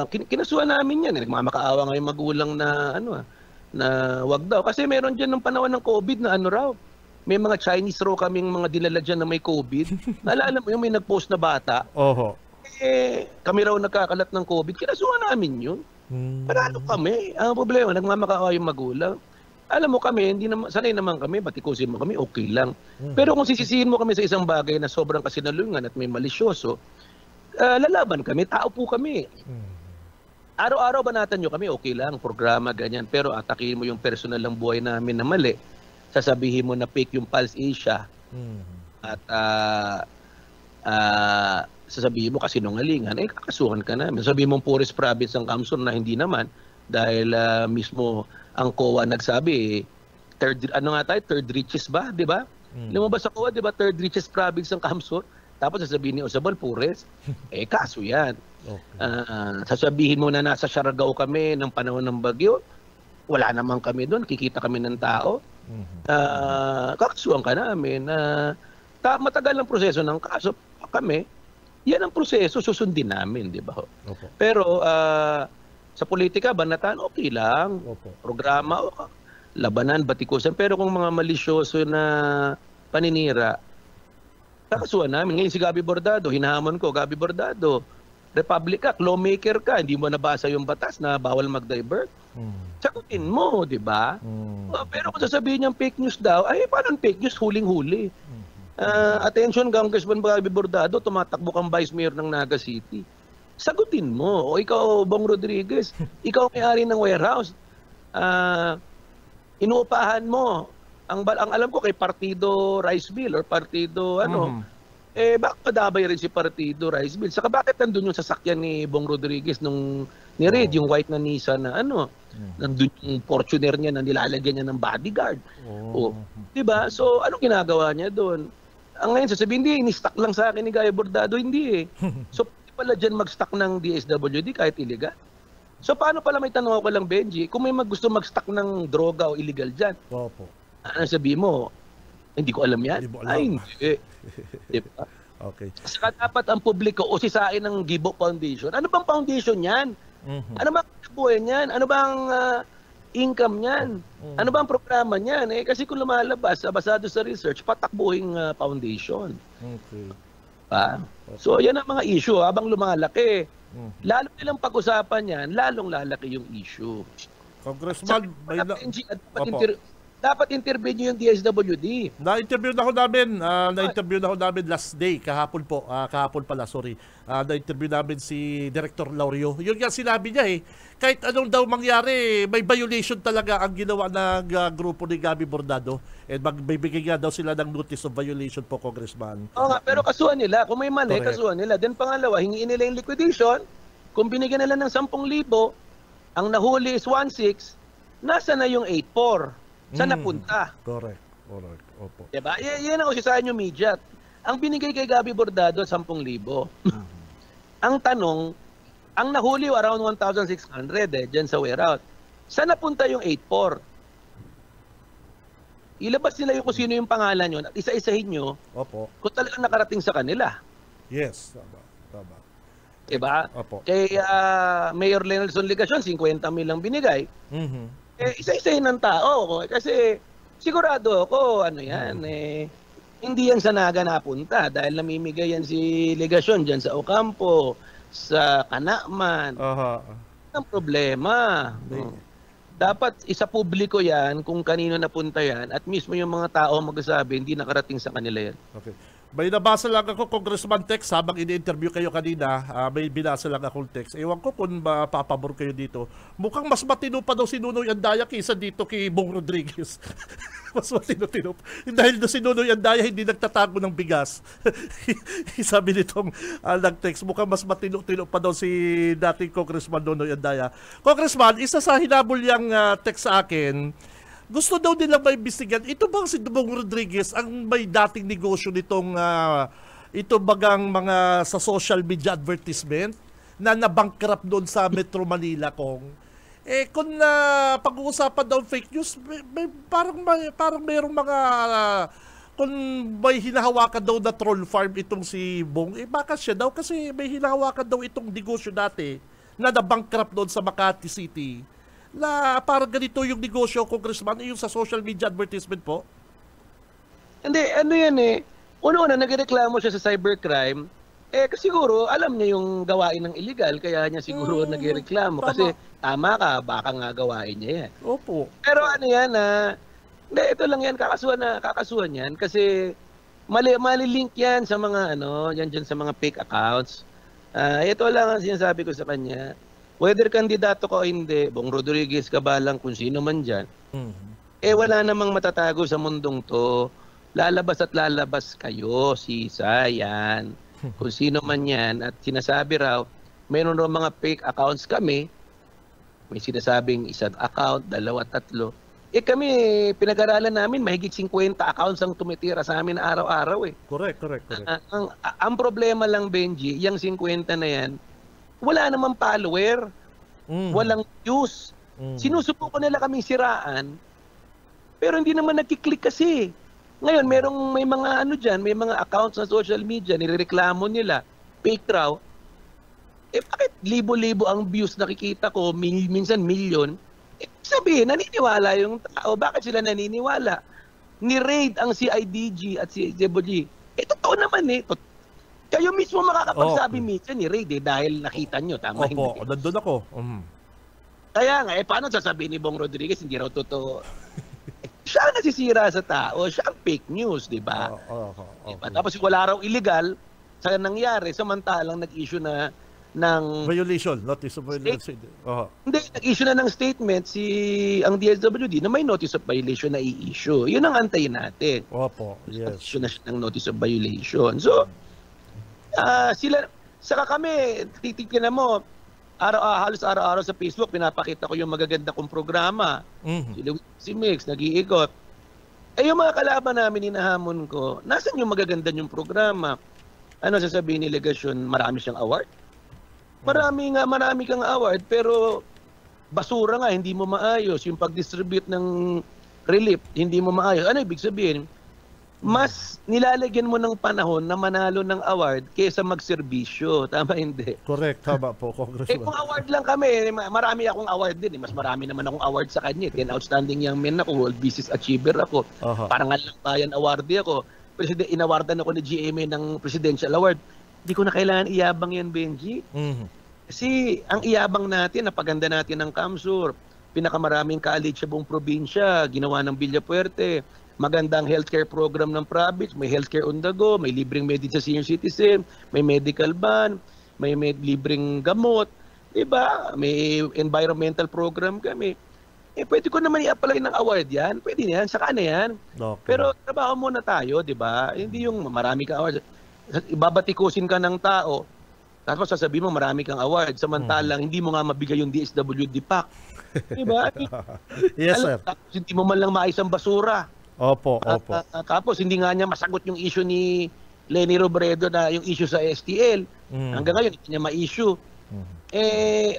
Speaker 5: Kinasuhan namin yan. Nagmamakaawa nga yung magulang na, na wag daw. Kasi meron dyan ng panahon ng COVID na raw. May mga Chinese raw kaming mga dinala dyan na may COVID. Naalala mo yung may nag-post na bata? Kami raw nagkakalat ng COVID, kinasuhan namin yun. Paralo kami. Ang problema, nagmamakaawa yung magulang. Alam mo kami, sanay naman kami, batikusin mo kami, okay lang. Pero kung sisisihin mo kami sa isang bagay na sobrang kasinungalingan at may malisyoso, lalaban kami, tao po kami. Araw-araw banatan nyo kami, okay lang, programa, ganyan. Pero atakihin mo yung personal ng buhay namin na mali. Sasabihin mo na fake yung Pulse Asia. At sasabihin mo kasinungalingan, kakasuhan ka namin. Sasabihin mo poorest province ng Kamsur na hindi naman dahil mismo ang COA nagsabi third richest ba, di ba? Lumabas ako, di ba, third richest province ng Kamsur. Tapos sasabihin ni Osabal, Pures. Kaso yan. Sasabihin mo na nasa Siargao kami ng panahon ng bagyo. Wala naman kami doon. Kikita kami ng tao. Kakasuhan ka namin. Matagal ang proseso ng kaso. Kami, yan ang proseso. Susundin namin, di ba? Pero sa politika, banatan, okay lang. Programa, labanan, batikusan. Pero kung mga malisyoso na paninira, kakasuhan namin. Ngayon si Gabi Bordado, hinahamon ko, Gabi Bordado, Republic Act, lawmaker ka, hindi mo nabasa yung batas na bawal mag-divert. Sagutin mo, di ba? Pero kung sasabihin niyang fake news daw, ay paano fake news? Huling-huli. Attention, Congressman Gabi Bordado, tumatakbo kang Vice Mayor ng Naga City. Sagutin mo. O ikaw, Bong Rodriguez, ikaw may-ari ng warehouse. Inuupahan mo. Ang alam ko kay Partido Rice Mill or Partido bakit madabay rin si Partido Rice Mill? Saka bakit nandun yung sasakyan ni Bong Rodriguez nung ni-read, yung white na Nissan na nandun yung Fortuner niya na nilalagyan niya ng bodyguard. Diba? So, anong ginagawa niya doon? Ang ngayon sasabihin, hindi, ni-stock lang sa akin ni Gaya Bordado, hindi So, pala dyan mag-stock ng DSWD kahit illegal. So, paano pala may tanong ako lang, Benji, kung may gusto mag-stock ng droga o illegal dyan? Ano sabihin mo? Hindi ko alam yan? Ay, hindi. Diba?
Speaker 8: Okay.
Speaker 5: Saka dapat ang publiko usisain ng Gibo Foundation. Ano bang foundation yan? Ano bang buhay niyan? Ano bang income niyan? Ano bang programa niyan? Kasi kung lumalabas, basado sa research, patakbuhing foundation.
Speaker 8: Okay.
Speaker 5: So, yan ang mga issue. Habang lumalaki, lalo nilang pag-usapan yan, lalong lalaki yung issue.
Speaker 8: Congressman,
Speaker 5: dapat interview yung DSWD.
Speaker 8: Na-interview na ho namin last day, kahapon na-interview namin si Director Laurio. Yun nga sinabi niya kahit anong daw mangyari, may violation talaga ang ginawa ng grupo ni Gabi Bordado. And magbibigay nga daw sila ng notice of violation po, Congressman.
Speaker 5: Oo nga, pero kasuhan nila. Kung may mali, kasuhan nila. Then pangalawa, hingiin nila yung liquidation. Kung binigyan nila ng 10,000, ang nahuli is 1,600, nasa na yung 8,400? Saan napunta?
Speaker 8: Correct. Opo.
Speaker 5: Diba? Yan ang usisahan yung media. Ang binigay kay Gabi Bordado, 10,000. Ang tanong, ang nahuli around 1,600 dyan sa warehouse. Saan napunta yung 8,400? Ilabas nila yung kung sino yung pangalan yun at isa-isahin nyo kung talagang nakarating sa kanila.
Speaker 8: Yes, tama.
Speaker 5: Diba?
Speaker 8: Opo.
Speaker 5: Kay Mayor Lenelson Ligacion, 50,000 lang binigay. Isa-isahin ng tao. Kasi sigurado ako, hindi yan sa Naga napunta dahil namimigay yan si Legasyon dyan sa Ocampo, sa Kanakman. Ang problema. Dapat isa publiko yan kung kanino napunta yan at mismo yung mga tao magsasabi hindi nakarating sa kanila yan.
Speaker 8: Okay. May nabasa lang ako, Congressman Tex, habang ini-interview kayo kanina, may binasa lang akong text. Ewan ko kung mapapabor kayo dito. Mukhang mas matino pa daw si Nunoy Andaya kaysa dito kay Bong Rodriguez. Mas matino-tino. Dahil si Nunoy Andaya hindi nagtatago ng bigas. Sabi nitong nag-text, mukhang mas matino-tino pa daw si dating Congressman Nunoy Andaya. Congressman, isa sa hinabol yung text sa akin, gusto daw nilang maimbestigan. Ito bang si Bong Rodriguez ang may dating negosyo nitong ito bagang mga sa social media advertisement na nabankrupt doon sa Metro Manila kung kung pag-uusapan daw fake news, parang mayroong mga kung may hinahawakan daw na troll farm itong si Bong, baka siya daw kasi may hinahawakan daw itong negosyo dati na nabankrupt doon sa Makati City. Na parang ganito yung negosyo, Congressman, yung sa social media advertisement po?
Speaker 5: Hindi, una-una, nagreklamo siya sa cybercrime, kasi siguro, alam niya yung gawain ng illegal, kaya niya siguro nagreklamo. Kasi tama ka, baka nga gawain niya yan.
Speaker 8: Opo.
Speaker 5: Pero hindi, ito lang yan, kakasuhan yan, kasi mali-link yan sa mga, yan dyan sa mga fake accounts. Ito lang ang sinasabi ko sa kanya. Whether kandidato ka o hindi, Bong Rodriguez ka ba lang kung sino man dyan, wala namang matatago sa mundong to. Lalabas at lalabas kayo, yan. Kung sino man yan. At sinasabi raw, mayroon raw mga fake accounts kami. May sinasabing isang account, 2, 3. Kami, pinag-aralan namin, mahigit 50 accounts ang tumitira sa amin araw-araw eh.
Speaker 8: Correct.
Speaker 5: Ang problema lang, Benji, yung 50 na yan, wala namang follower, walang views. Sinusubukan nila kaming siraan, pero hindi naman nagkiklik kasi. Ngayon, may mga dyan, may mga accounts sa social media, nirereklamo nila, fake raw. Bakit libo-libo ang views nakikita ko, minsan milyon? Sabihin, naniniwala yung tao. Bakit sila naniniwala? Ni-raid ang CIDG at si CIDG. Totoo naman eh. Kayo mismo makakapagsabi minsan ni-raid dahil nakita nyo. Tama hindi?
Speaker 8: Opo, nandun ako.
Speaker 5: Kaya nga, paano sasabihin ni Bong Rodriguez hindi raw totoo? Siya ang nasisira sa tao. Siya ang fake news, di ba? Diba? Tapos wala raw illegal sa nangyari, samantalang nag-issue na ng
Speaker 8: violation, notice of violation.
Speaker 5: Hindi, nag-issue na ng statement ang DSWD na may notice of violation na i-issue. Yun ang antayin natin.
Speaker 8: Opo, yes.
Speaker 5: Issue na siya ng notice of violation. So, saka kami, titignan mo, halos araw-araw sa Facebook, pinapakita ko yung magaganda kong programa. Si Mix, nag-iikot. Yung mga kalaban namin, hinahamon ko, nasan yung magaganda yung programa? Ano sasabihin ni Legasyon? Marami siyang award? Marami kang award, pero basura nga, hindi mo maayos. Yung pag-distribute ng relief, hindi mo maayos. Ano ibig sabihin? Mas nilalagyan mo ng panahon na manalo ng award kaysa magserbisyo. Tama hindi?
Speaker 8: Correct, tama po, Congressman.
Speaker 5: Kung award lang kami, marami akong award din. Mas marami naman akong award sa kanya. 10 Outstanding Young Men ako, World Business Achiever ako. Parangal lang bayan awardee ako. Inawardan ako ni GMA ng Presidential Award. Hindi ko na kailangan iyabang yan, Benji. Kasi ang iyabang natin, napaganda natin ng Kamsur, pinakamaraming college sa buong probinsya, ginawa ng Villapuerte, magandang healthcare program ng province, may healthcare on the go, may libreng medicine sa senior citizen, may medical ban, may libreng gamot, diba? May environmental program kami. Pwede ko naman i-apply ng award yan. Pwede na yan, saka na yan.
Speaker 8: Okay.
Speaker 5: Pero trabaho muna tayo, diba? Hindi yung marami kang award. Ibabatikusin ka ng tao, tapos sasabihin mo marami kang award, samantalang hindi mo nga mabigay yung DSWD pack. Diba?
Speaker 8: Yes, sir.
Speaker 5: Tapos hindi mo man lang maayos ang basura.
Speaker 8: Opo.
Speaker 5: Tapos hindi nga niya masagot yung issue ni Leni Robredo na yung issue sa STL. Hanggang ngayon, hindi niya ma-issue.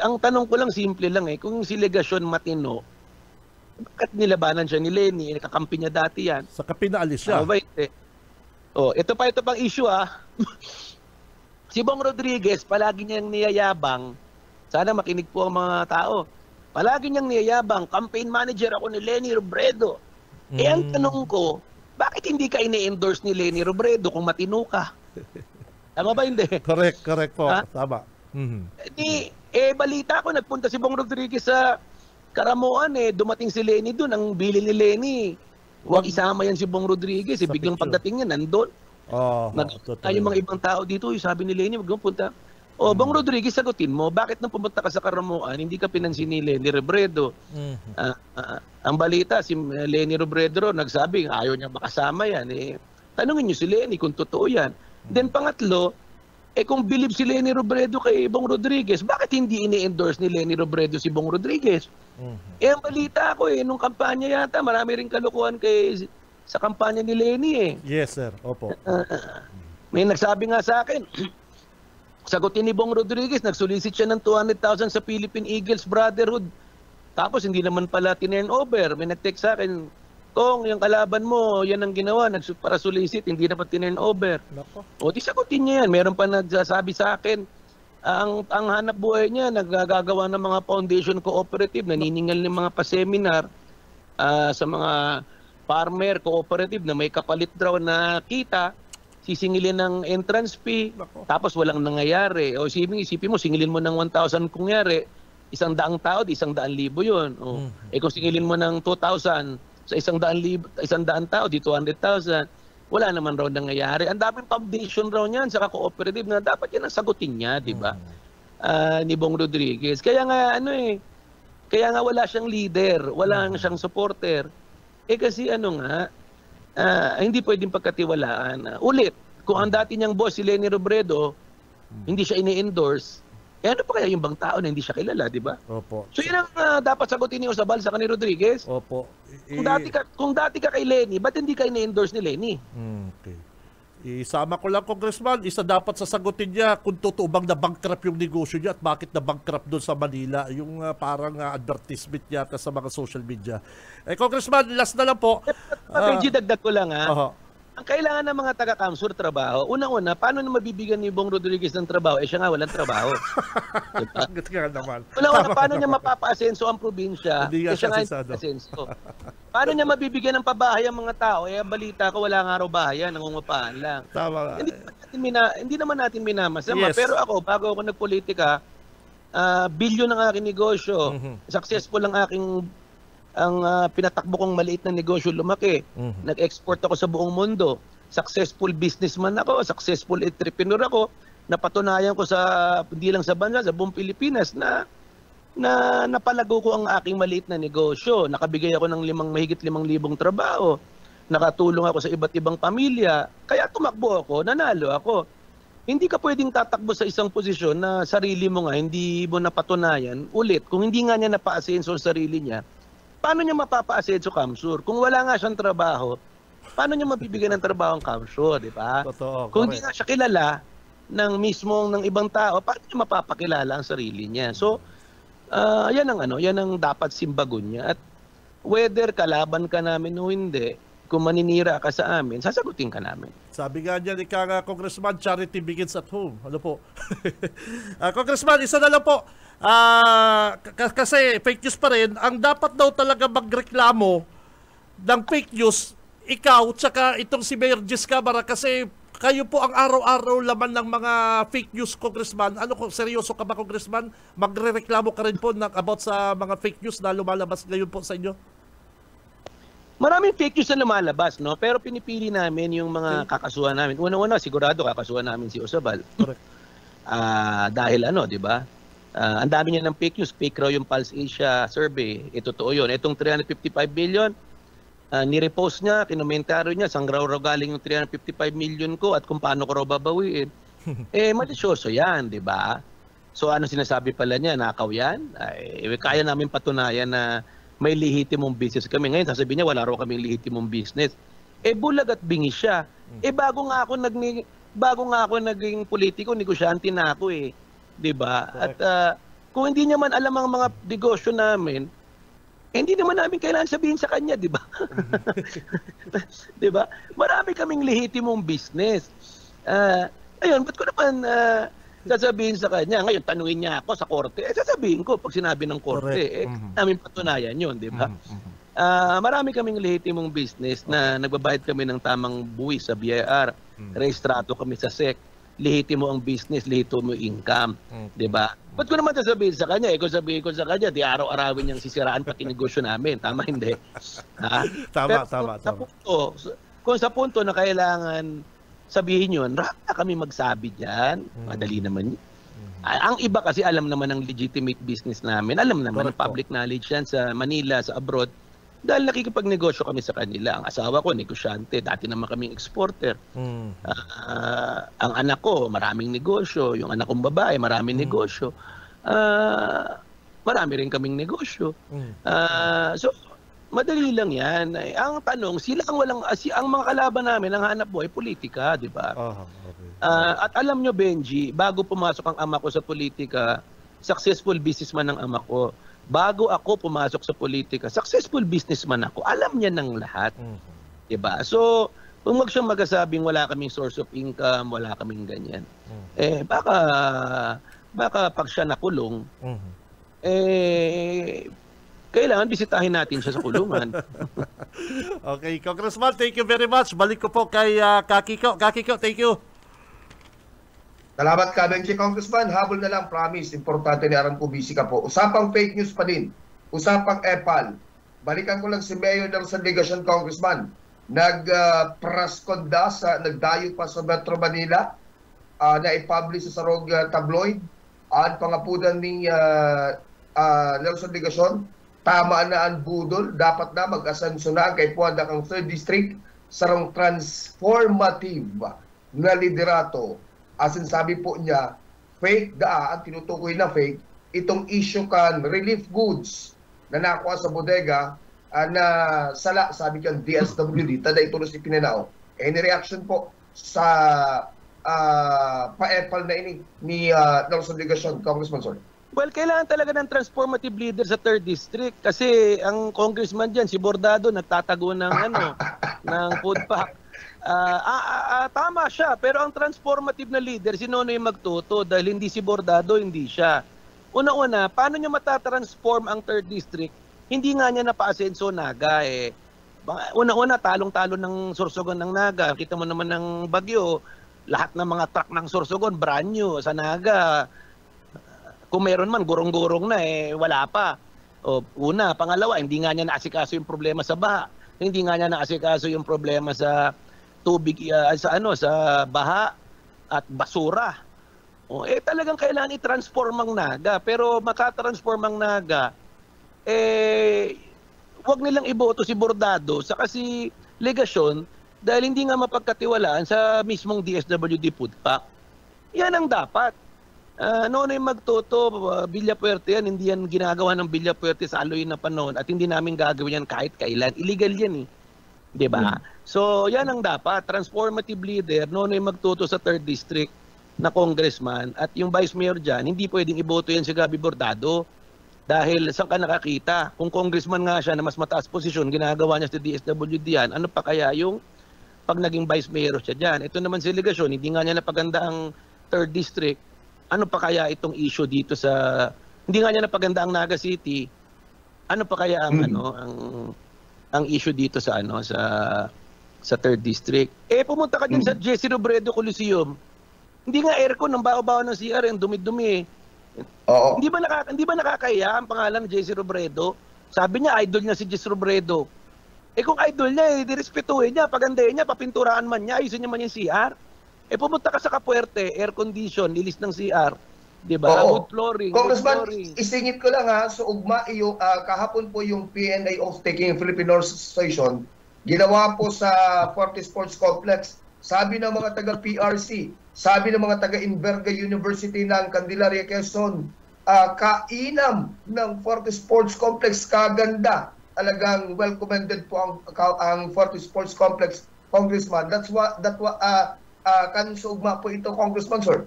Speaker 5: Ang tanong ko lang, simple lang kung si Legasyon matino, bakit nilabanan siya ni Leni? Nakakampi niya dati yan.
Speaker 8: Sa kapinaalis siya.
Speaker 5: Ito pang issue Si Bong Rodriguez, palagi niyang niyayabang, sana makinig po ang mga tao, palagi niyang niyayabang, campaign manager ako ni Leni Robredo. Ang tanong ko, bakit hindi ka ini-endorse ni Leni Robredo kung matino ka? Tama ba hindi?
Speaker 8: Correct po. Tama.
Speaker 5: Balita ko, nagpunta si Bong Rodriguez sa Karamuan, dumating si Leni doon, ang bili ni Leni, huwag isama yan si Bong Rodriguez, biglang pagdating niya, nandun. Yung mga ibang tao dito, sabi ni Leni, wag mo punta. Bong Rodriguez, sagutin mo, bakit nang pumunta ka sa Karamuan, hindi ka pinansin ni Leni Robredo? Ang balita, si Leni Robredo nagsabi, ayaw niya makasama yan. Tanungin niyo si Leni kung totoo yan. Then pangatlo, kung believe si Leni Robredo kay Bong Rodriguez, bakit hindi ini-endorse ni Leni Robredo si Bong Rodriguez? Ang balita ko nung kampanya yata, marami rin kalukuhan sa kampanya ni Leni
Speaker 8: Yes, sir. Opo.
Speaker 5: May nagsabi nga sa akin, sagutin ni Bong Rodriguez, nagsolicit siya ng 200,000 sa Philippine Eagles Brotherhood. Tapos hindi naman pala tinurn over. May nag-text sa akin, Kong, yung kalaban mo, yan ang ginawa, para solicit, hindi naman tinurn over. Di sagutin niya yan. Meron pa nagsasabi sa akin, ang hanap buhay niya, nagagagawa ng mga foundation cooperative, naniningal ng mga pa-seminar sa mga farmer cooperative na may kapalit daw na kita, sisingilin ng entrance fee, tapos walang nangyayari. Isipin mo, singilin mo ng 1,000 kung yari, 100 tao, di 100,000 yun. Kung singilin mo ng 2,000 sa 100,000 tao, di 200,000, wala naman raw nangyayari. Ang daming foundation raw niyan sa cooperative na dapat yan ang sagutin niya, di ba? Ni Bong Rodriguez. Kaya nga wala siyang leader, wala siyang supporter. Kasi hindi pwedeng pagkatiwalaan. Ulit, kung ang dati niyang boss si Leni Robredo, hindi siya ini-endorse, ano pa kaya yung bang tao na hindi siya kilala, di ba?
Speaker 8: Opo.
Speaker 5: So yun ang dapat sagutin ni Osabal sa ni Rodriguez.
Speaker 8: Opo.
Speaker 5: Kung dati ka kay Lenny, ba't hindi ka ini-endorse ni Lenny?
Speaker 8: Okay. Isama ko lang, Congressman, isa dapat sasagutin niya kung totoo bang na-bankrupt yung negosyo niya at bakit na-bankrupt doon sa Manila. Yung parang advertisement niya sa mga social media. Congressman, last na lang po.
Speaker 5: Medyo dagdag ko lang
Speaker 8: Uh-huh.
Speaker 5: Ang kailangan ng mga taga-Kamsur trabaho, unang-una, paano na mabibigyan ni Bong Rodriguez ng trabaho? Siya nga walang trabaho. Diba?
Speaker 8: naman.
Speaker 5: Unang-una, paano niya mapapa-asenso ang probinsya? Siya nga
Speaker 8: asensado.
Speaker 5: asenso. Paano niya mabibigyan ng pabahay ang mga tao? Balita ko, wala nga raw bahayan, nangungupahan lang.
Speaker 8: Tama.
Speaker 5: Hindi naman natin minamasama.
Speaker 8: Yes.
Speaker 5: Pero ako, bago ako nagpolitika, bilyon ang aking negosyo. Successful ang aking pinatakbo kong maliit na negosyo lumaki. Nag-export ako sa buong mundo. Successful businessman ako, successful entrepreneur ako. Napatunayan ko hindi lang sa bansa, sa buong Pilipinas na napalago ko ang aking maliit na negosyo. Nakabigay ako ng mahigit 5,000 trabaho. Nakatulong ako sa iba't ibang pamilya. Kaya tumakbo ako, nanalo ako. Hindi ka pwedeng tatakbo sa isang posisyon na sarili mo nga, hindi mo napatunayan ulit. Kung hindi nga niya napa-asenso sa sarili niya, paano niya mapapa-asenso Kamsur? Kung wala nga siyang trabaho, paano niya mabibigyan ng trabaho ang Kamsur, di ba?
Speaker 8: Totoo,
Speaker 5: kung hindi nga siya kilala ng ibang tao, paano niya mapapakilala ang sarili niya? So, yan ang dapat simbagon niya. At whether kalaban ka namin o hindi, kung maninira ka sa amin, sasagutin ka namin.
Speaker 8: Sabi nga niya ni Congressman, charity begins at home. Ano po? Congressman, isa na lang po. Kasi fake news pa rin, ang dapat daw talaga magreklamo ng fake news, ikaw, tsaka itong si Mayor Jess Camara, kasi kayo po ang araw-araw laman ng mga fake news, Congressman. Seryoso ka ba, Congressman? Magre-reklamo ka rin po about sa mga fake news na lumalabas ngayon po sa inyo?
Speaker 5: Maraming fake news na lumalabas, no? Pero pinipili namin yung mga kakasuhan namin. Una-una, sigurado kakasuhan namin si Osabal.
Speaker 8: Correct.
Speaker 5: Dahil di ba? Ang dami niya ng fake news. Fake raw yung Pulse Asia survey. Totoo yun. Itong 355 billion, nirepost niya, kinomentaryo niya, saan raw galing yung 355 million ko at kung paano ko raw babawiin. Malisyoso yan, di ba? So ano sinasabi pala niya? Nakaw yan? Kaya namin patunayan na may lehitimong business kami. Ngayon, sasabihin niya, wala raw kaming lehitimong business. Bulag at bingis siya. Bago nga ako naging politiko, negosyante na ako eh. 'Di ba? At kung hindi niya man alam ang mga negosyo namin, hindi naman namin kailangan sabihin sa kanya, 'di ba? 'Di ba? Marami kaming lehitimong business. Ayun, ba't ko naman sasabihin sa kanya? Ngayon, tanungin niya ako sa korte. Sasabihin ko pag sinabi ng korte. Namin patunayan yun, di ba? Marami kaming lehitimong business na nagbabayad kami ng tamang buwis sa BIR. Rehistrado kami sa SEC. Lehitimo ang business, lehitimo income. Di ba? Ba't ko naman sasabihin sa kanya? Kung sabihin ko sa kanya, di araw-arawin niyang sisiraan pati negosyo namin. Tama, hindi?
Speaker 8: Tama.
Speaker 5: Kung sa punto na kailangan sabihin yun, rata kami magsabi dyan. Madali naman yun. Ang iba kasi alam naman ang legitimate business namin. Alam naman ang public knowledge yan sa Manila, sa abroad. Dahil nakikipagnegosyo kami sa kanila. Ang asawa ko, negosyante. Dati naman kaming exporter. Ang anak ko, maraming negosyo. Yung anak kong babae, maraming negosyo. Marami rin kaming negosyo. So, madali lang yan. Ang tanong, ang mga kalaban namin, ang hanap buhay, politika, di ba?
Speaker 8: Okay.
Speaker 5: At alam nyo, Benji, bago pumasok ang ama ko sa politika, successful businessman ang ama ko. Bago ako pumasok sa politika, successful businessman ako. Alam niya ng lahat. Di ba? So, kung wag siyang magasabing wala kaming source of income, wala kaming ganyan, baka pag siya nakulong, kailangan bisitahin natin siya sa kulungan.
Speaker 8: Okay, Congressman, thank you very much. Balik ko po kay Kakiko. Kakiko, thank you.
Speaker 6: Salamat ka, Benji. Congressman, habol na lang, promise. Importante ni Aram po, busy ka po. Usapang fake news pa din. Usapang EPAL. Balikan ko lang si Mayor ng San Ligacion, Congressman. Nagdayo pa sa Metro Manila na i-publish sa Sarog Tabloid. Ang pangapunan ni Nelson Ligacion, tama na ang budol, dapat na mag-asenso na kay Puanda kang 3rd District sarong transformative na liderato. As in sabi po niya, fake ang tinutukoy na fake, itong issue kan relief goods na nakuha sa bodega na sala, sabi kan DSWD, tada ito si Pinanao. Any reaction po sa pa-epal na ini ni Nelson Ligacion, Congressman Sir?
Speaker 5: Well, kailangan talaga ng transformative leader sa 3rd District kasi ang congressman dyan, si Bordado, nagtatago ng, ng food pack. Tama siya, pero ang transformative na leader, si Nonoy Magtoto, dahil hindi si Bordado, hindi siya. Una-una, paano nyo matatransform ang 3rd District? Hindi nga niya napaasenso Naga eh. Una-una, talong-talo ng Sorsogon ng Naga. Kita mo naman ng Bagyo, lahat ng mga truck ng Sorsogon, brand new sa Naga. Kung meron man, gurong-gurong na wala pa. Una, pangalawa, hindi nga niya naasikaso yung problema sa baha. Hindi nga niya naasikaso yung problema sa tubig, sa baha at basura. Talagang kailangan i-transform ang Naga. Pero makatransform ang Naga, huwag nilang iboto si Bordado sa kasi Ligacion dahil hindi nga mapagkatiwalaan sa mismong DSWD food pack. Yan ang dapat. Nonoy Magtoto, Villapuerte yan, hindi yan ginagawa ng Villapuerte sa aloy na panahon at hindi namin gagawin yan kahit kailan. Illegal yan eh. Diba? So yan ang dapat. Transformative leader, Nonoy Magtoto sa 3rd District na congressman at yung vice mayor dyan, hindi pwedeng iboto yan si Gabi Bordado. Dahil saan ka nakakita? Kung congressman nga siya na mas mataas posisyon, ginagawa niya sa DSWD yan, ano pa kaya yung pag naging vice mayor siya dyan? Ito naman si Ligacion, hindi nga niya napaganda ang 3rd District. Ano pa kaya itong issue dito sa... Hindi nga niya napaganda ang Naga City. Ano pa kaya ang ang issue dito sa sa 3rd District? Pumunta ka din sa Jesse Robredo Coliseum. Hindi nga aircon ng baho-baho ng CR, yung dumi-dumi
Speaker 6: Oo.
Speaker 5: Hindi ba nakakaya ang pangalan ng JC Robredo? Sabi niya, idol niya si Jesse Robredo. Kung idol niya, direspetuhin niya, pagandahin niya, papinturaan man niya, ayusin niya man yung CR. Pumunta ka sa Kapuerte, air condition, lilis ng CR. Diba? Wood flooring.
Speaker 6: Congressman, isingit ko lang so ugma iyo, kahapon po yung PNA of taking Philippine North Association, ginawa po sa Forte Sports Complex. Sabi ng mga taga-PRC, sabi ng mga taga-Inverga University ng Candelaria, Quezon, kainam ng Forte Sports Complex, kaganda. Talagang well-commended po ang Forte Sports Complex, Congressman. Kansugma po ito, Congressman, sir.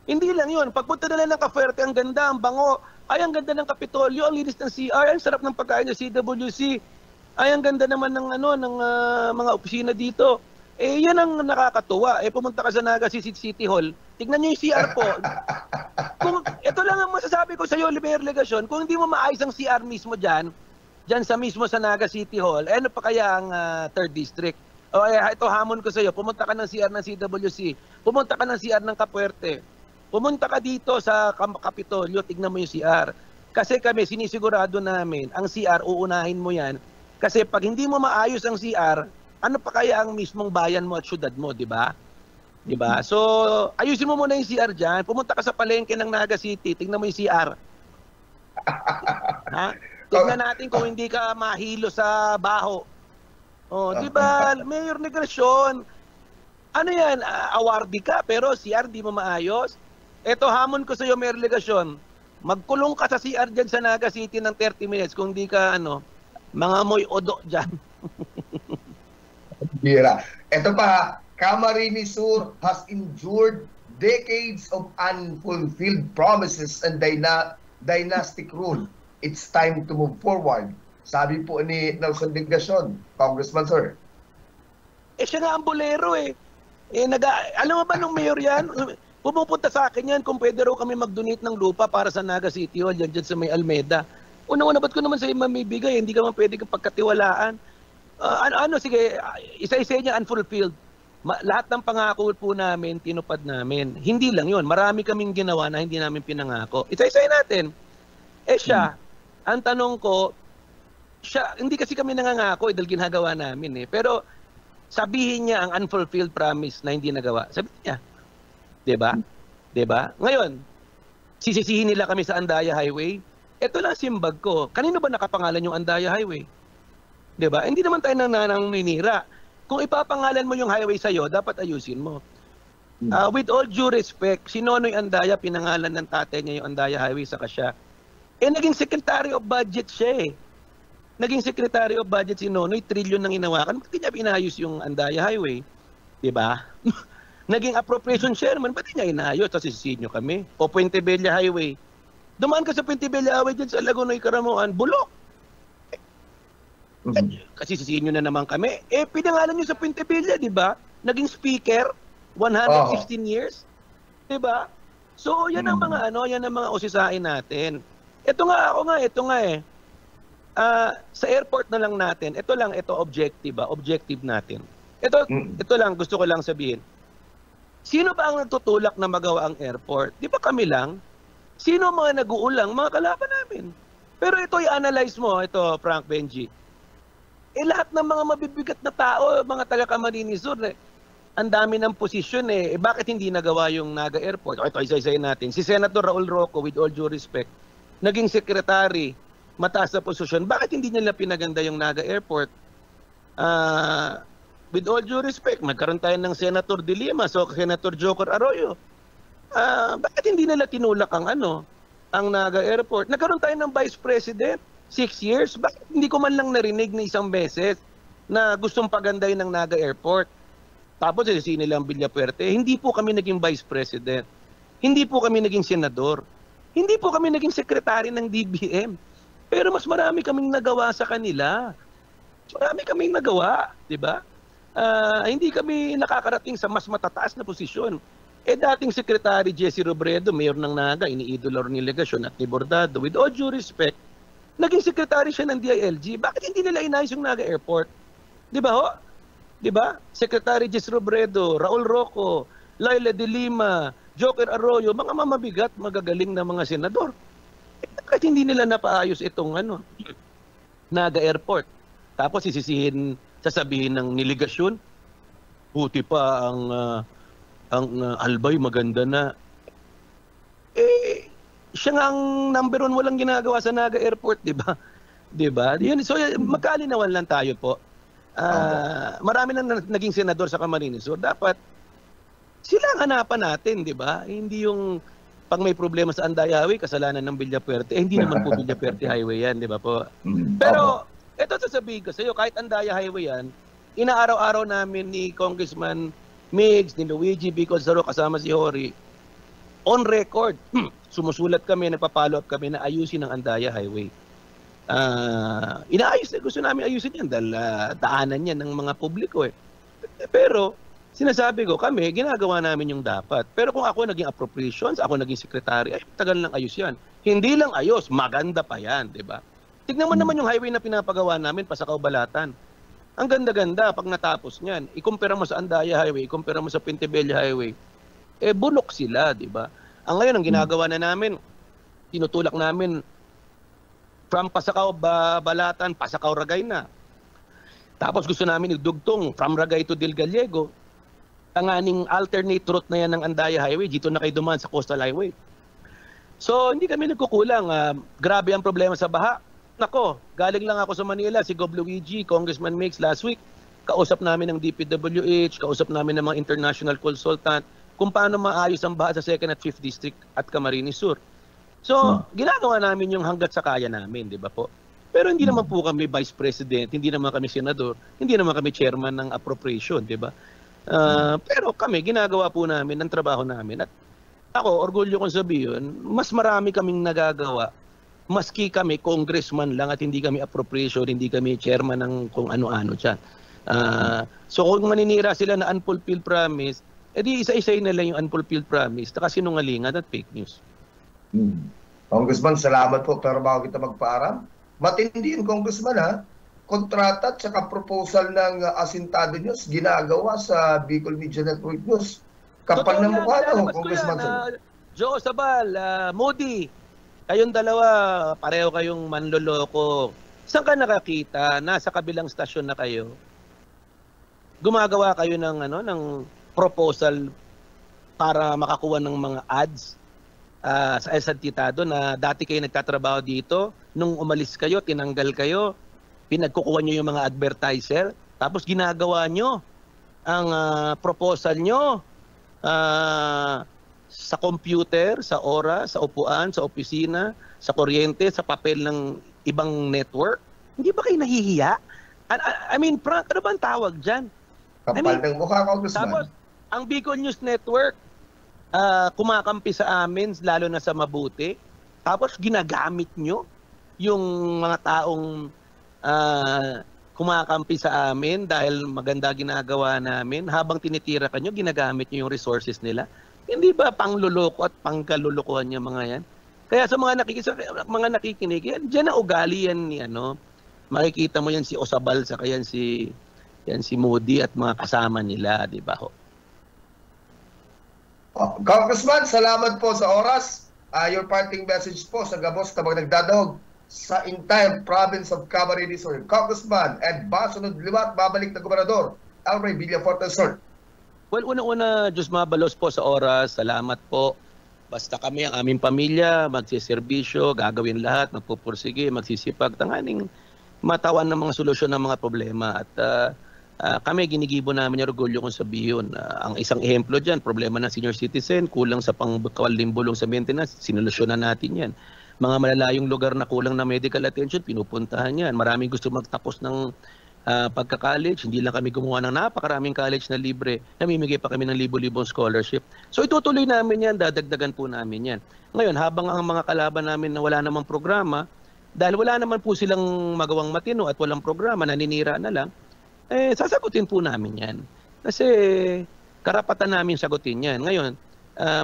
Speaker 5: Hindi lang yun. Pagpunta na lang ng Kapuerte, ang ganda, ang bango. Ay, ang ganda ng Kapitolyo, ang linis ng CR, ang sarap ng pagkain ng CWC. Ay, ang ganda naman ng, ng mga opisina dito. Yan ang nakakatuwa. Pumunta ka sa Naga City Hall, tignan niyo yung CR po. Ito lang ang masasabi ko sa iyo, Mayor Ligacion, kung hindi mo maayos ang CR mismo dyan sa mismo sa Naga City Hall, ano pa kaya ang 3rd District? Ito hamon ko sa iyo, pumunta ka ng CR ng CWC, pumunta ka ng CR ng Kapuerte, pumunta ka dito sa Kapitolyo, tignan mo yung CR. Kasi kami, sinisigurado namin, ang CR, uunahin mo yan. Kasi pag hindi mo maayos ang CR, ano pa kaya ang mismong bayan mo at syudad mo, di ba? Di ba? So, ayusin mo muna yung CR dyan. Pumunta ka sa palengke ng Naga City, tignan mo yung CR. Ha? Tignan natin kung hindi ka mahilo sa baho. Di ba? Mayor Ligacion, ano yan? Awardee ka, pero CR di mo maayos. Ito, hamon ko sa iyo, Mayor Ligacion. Magkulong ka sa CR dyan sa Naga City ng 30 minutes kung di ka, mga moy odo dyan.
Speaker 6: Bira. Ito pa, Camarines Sur has endured decades of unfulfilled promises and dynastic rule. It's time to move forward. Sabi po ni Nelson Ligacion, Congressman, sir.
Speaker 5: Siya nga ang bolero alam mo ba nung mayor yan? Pumupunta sa akin yan kung pwede raw kami mag-donate ng lupa para sa Naga City Hall dyan sa may Almeda. Una-una, ba't ko naman sa'yo mamibigay? Hindi ka man pwede kang pagkatiwalaan. Sige, isa-isa niya unfulfilled. Lahat ng pangako po namin, tinupad namin. Hindi lang yun. Marami kaming ginawa na hindi namin pinangako. Isa-isa natin. Siya, ang tanong ko, hindi kasi kami nangangako dahil ginagawa namin Pero sabihin niya ang unfulfilled promise na hindi nagawa. Sabihin niya. Diba? Diba? Ngayon, sisisihin nila kami sa Andaya Highway. Ito lang simbag ko. Kanino ba nakapangalan yung Andaya Highway? Diba? Hindi naman tayo nananang ninira. Kung ipapangalan mo yung highway sa'yo, dapat ayusin mo. With all due respect, si Nonoy Andaya, pinangalan ng tatay niya yung Andaya Highway sa siya. Naging Secretary of Budget siya eh. Naging Secretary of Budget si Nonoy, trilyon nang inawakan. Bakit niya pinayos yung Andaya Highway? Diba? Naging Appropriation Chairman, bakit niya inayos? Tapos sisihin nyo kami. O Puente Bella Highway. Dumaan ka sa Puente Bella Highway dyan sa Lagunoy, Karamuan, bulok. Kasi sisihin nyo na naman kami. Pinangalan nyo sa Puente Bella, diba? Naging Speaker. 115 years, 'di ba? So, yan ang mga yan ang mga usisain natin. Ito nga eh. Sa airport na lang natin. Ito objective natin. Ito lang gusto ko lang sabihin. Sino ba ang nagtutulak na magawa ang airport? 'Di ba kami lang? Sino mga nag-uulang? Mga kalaban namin. Pero ito i-analyze mo, ito Frank Benji. Lahat ng mga mabibigat na tao, mga taga Camarines Sur, ang dami ng posisyon bakit hindi nagawa yung Naga Airport? Ito, isa-isayin natin. Si Senator Raul Roco, with all due respect, naging secretary, mataas na posisyon. Bakit hindi nila pinaganda yung Naga Airport? With all due respect, magkaroon tayo ng Senator De Lima, so Senator Joker Arroyo. Bakit hindi nila tinulak ang Naga Airport? Nagkaroon tayo ng Vice President, 6 years. Bakit hindi ko man lang narinig na isang beses na gustong pagandahin ng Naga Airport? Tapos sisinin nila ang Villapuerte. Hindi po kami naging Vice President. Hindi po kami naging Senador. Hindi po kami naging Secretary ng DBM. Pero mas marami kaming nagawa sa kanila. Marami kaming nagawa, di ba? Hindi kami nakakarating sa mas matataas na posisyon. Dating Secretary Jesse Robredo, Mayor ng Naga, iniidolo ni Legasyon at ni Bordado. With all due respect, naging Secretary siya ng DILG. Bakit hindi nila inayos yung Naga Airport? Di ba ho? Diba? Secretary Jess Robredo, Raul Roco, Laila De Lima, Joker Arroyo, mga mamabigat, magagaling na mga senador. Kahit hindi nila napaayos itong Naga Airport. Tapos sasabihin ng niligasyon, buti pa ang Albay maganda na. Siya nga ang number 1 walang ginagawa sa Naga Airport, diba? Diba? Yun, so magkalinawan lang tayo po. Marami nang naging senador sa Camarines Sur. Dapat sila ang hanapan natin, di ba? Hindi yung pag may problema sa Andaya Highway, kasalanan ng Villapuerte. Hindi naman po Villapuerte Highway yan, di ba po? Pero ito sasabihin ko sa iyo, kahit Andaya Highway yan, inaaraw-araw namin ni Congressman Migs, ni Luigi Bicol Zaro, kasama si Hori, on record, sumusulat kami, nagpa-follow up kami na ayusin ang Andaya Highway. Gusto namin ayusin yan dahil daanan yan ng mga publiko Pero sinasabi ko, kami ginagawa namin yung dapat. Pero kung ako naging appropriations, ako naging secretary, tagal lang ayos yan. Hindi lang ayos, maganda pa yan, di ba? Tignan mo naman yung highway na pinapagawa namin, Pasakaw-Balatan. Ang ganda-ganda pag natapos niyan. Ikumpara mo sa Andaya Highway, ikumpara mo sa Puente Bella Highway. Bulok sila, di ba? Ang ngayon, ang ginagawa na namin, tinutulak namin from Pasakaw-Balatan, Pasakaw-Ragay na. Tapos gusto namin idugtong from Ragay to Del Gallego. Tanganing alternate route na yan ng Andaya Highway. Dito na kayo dumaan sa Coastal Highway. So, hindi kami nagkukulang. Grabe ang problema sa baha. Nako, galing lang ako sa Manila, si Gob Luigi, Congressman Mix last week. Kausap namin ng DPWH, kausap namin ng mga international consultant kung paano maayos ang baha sa 2nd at 5th District at Camarines Sur. So, ginagawa namin yung hanggat sa kaya namin, di ba po? Pero hindi naman po kami vice president, hindi naman kami senador, hindi naman kami chairman ng appropriation, di ba? Pero kami, ginagawa po namin ang trabaho namin. At ako, orgulyo kong sabihin, mas marami kaming nagagawa, maski kami congressman lang at hindi kami appropriation, hindi kami chairman ng kung ano-ano dyan. So kung maninira sila na unfulfilled promise, edi isa-isay na lang yung unfulfilled promise, sinungalingan at fake news.
Speaker 6: Congressman, salamat po. Pero bago kita magpaaram, matindi yung Congressman kontrata at saka proposal ng Asintado News ginagawa sa Bicol Media Network News. Kapal na mukha Congressman.
Speaker 5: Joe Sabal, Moody, kayong dalawa, pareho kayong manloloko. Saan ka nakakita? Nasa kabilang stasyon na kayo. Gumagawa kayo ng proposal para makakuha ng mga ads sa Asintado na dati kayo nagtatrabaho dito, nung umalis kayo, tinanggal kayo, pinagkukuha nyo yung mga advertiser, tapos ginagawa nyo ang proposal nyo sa computer, sa oras, sa upuan, sa opisina, sa kuryente, sa papel ng ibang network? Hindi ba kayo nahihiya? I mean, Frank, ano ba ang tawag dyan?
Speaker 6: Kapal ng mukha,
Speaker 5: Tapos,
Speaker 6: Congressman.
Speaker 5: ang Bicol News Network, kumakampi sa amin, lalo na sa mabuti. Tapos, ginagamit nyo yung mga taong kumakampi sa amin dahil maganda ginagawa namin. Habang tinitira ka nyo, ginagamit nyo yung resources nila. Hindi ba pangluloko at pangkalulukuhan yung mga yan? Kaya sa mga nakikinig, diyan na ugali yan ni makikita mo yan si Osabal sa yan si Moody at mga kasama nila, di ba ho?
Speaker 6: Congressman, salamat po sa oras. Your parting message po sa gabos na nagdadog sa entire province of Camarines Sur. Congressman and Basunod Liwat, babalik na Gobernador Elray Villaforte, sir.
Speaker 5: Well, una-una, Diyos mabalos po sa oras. Salamat po. Basta kami, ang aming pamilya, magsiservisyo, gagawin lahat, magpupursige, magsisipag, tanganing matawan ng mga solusyon ng mga problema. At kami, ginigibo namin yung orgulyo kong sabihin. Ang isang ehemplo dyan, problema ng senior citizen, kulang sa pangkawaling-bulong sa maintenance, sinolusyonan natin yan. Mga malalayong lugar na kulang na medical attention, pinupuntahan yan. Maraming gusto magtapos ng pagka-college, hindi lang kami gumawa ng napakaraming college na libre, namimigay pa kami ng libo-libong scholarship. So itutuloy namin yan, dadagdagan po namin yan. Ngayon, habang ang mga kalaban namin na wala namang programa, dahil wala naman po silang magawang matino at walang programa, naninira na lang, sasagutin po namin yan. Kasi karapatan namin sagutin yan. Ngayon,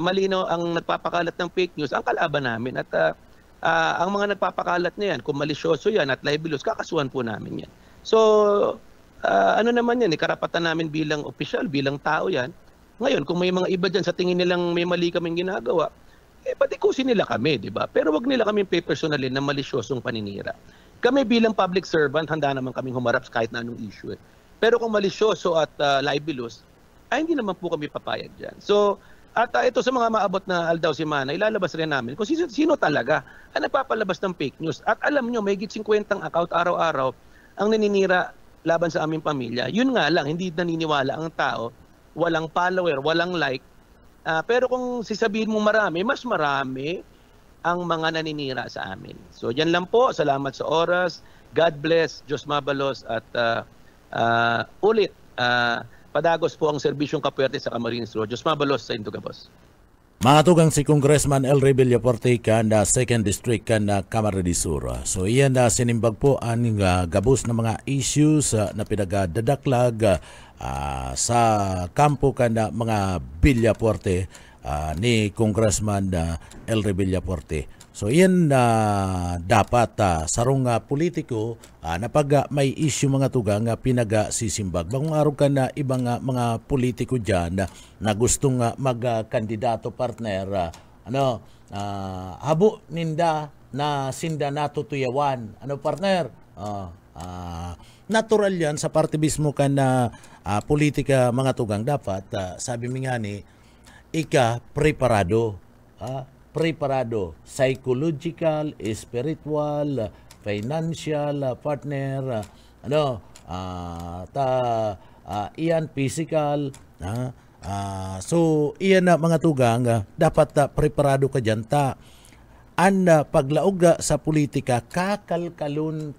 Speaker 5: malinaw ang nagpapakalat ng fake news, ang kalaban namin. At ang mga nagpapakalat na yan, kung malisyoso yan at libelous, kakasuhan po namin yan. So, ano naman yan, karapatan namin bilang opisyal, bilang tao yan. Ngayon, kung may mga iba dyan sa tingin nilang may mali kaming ginagawa, patikusin nila kami, di ba? Pero wag nila kaming pe-personalin na malisyosong paninira. Kami bilang public servant, handa naman kaming humarap kahit na anong issue. Pero kung malisyoso at libelous, ay hindi naman po kami papayag dyan. So, at ito sa mga maabot na aldaw si Mana, ilalabas rin namin kung sino talaga ang nagpapalabas ng fake news. At alam nyo, may 50 account araw-araw ang naninira laban sa aming pamilya. Yun nga lang, hindi naniniwala ang tao, walang follower, walang like. Pero kung sisabihin mo marami, mas marami ang mga naninira sa amin. So, yan lang po. Salamat sa oras. God bless. Diyos mabalos. At ulit, padagos po ang serbisyong Kapuerte sa Camarines Sur. Diyos mabalos sa Indugabos.
Speaker 2: Mga tugang si Congressman Elray Villaforte kan 2nd District kan Camarines Sur. So iyan na sinimbag po ang gabos na mga issues na pinagdadaklag sa kampo kan mga Villaforte ni Congressman Elray Villaforte. So iyan dapat sarong politiko na pag may issue mga tugang pinag-sisimbag. Bang araw ka na ibang mga politiko dyan na gustong magkandidato partner, habo ninda na sinda natutuyawan. Partner? Natural yan sa partibismo ka na politika mga tugang. Dapat, sabi mi nga ni, preparado. Preparado, psychological, spiritual, financial partner, iyan physical, so iyan na mga tugang, dapat preparado ka dyan ta. Anda paglaog sa politika, kakalkalun,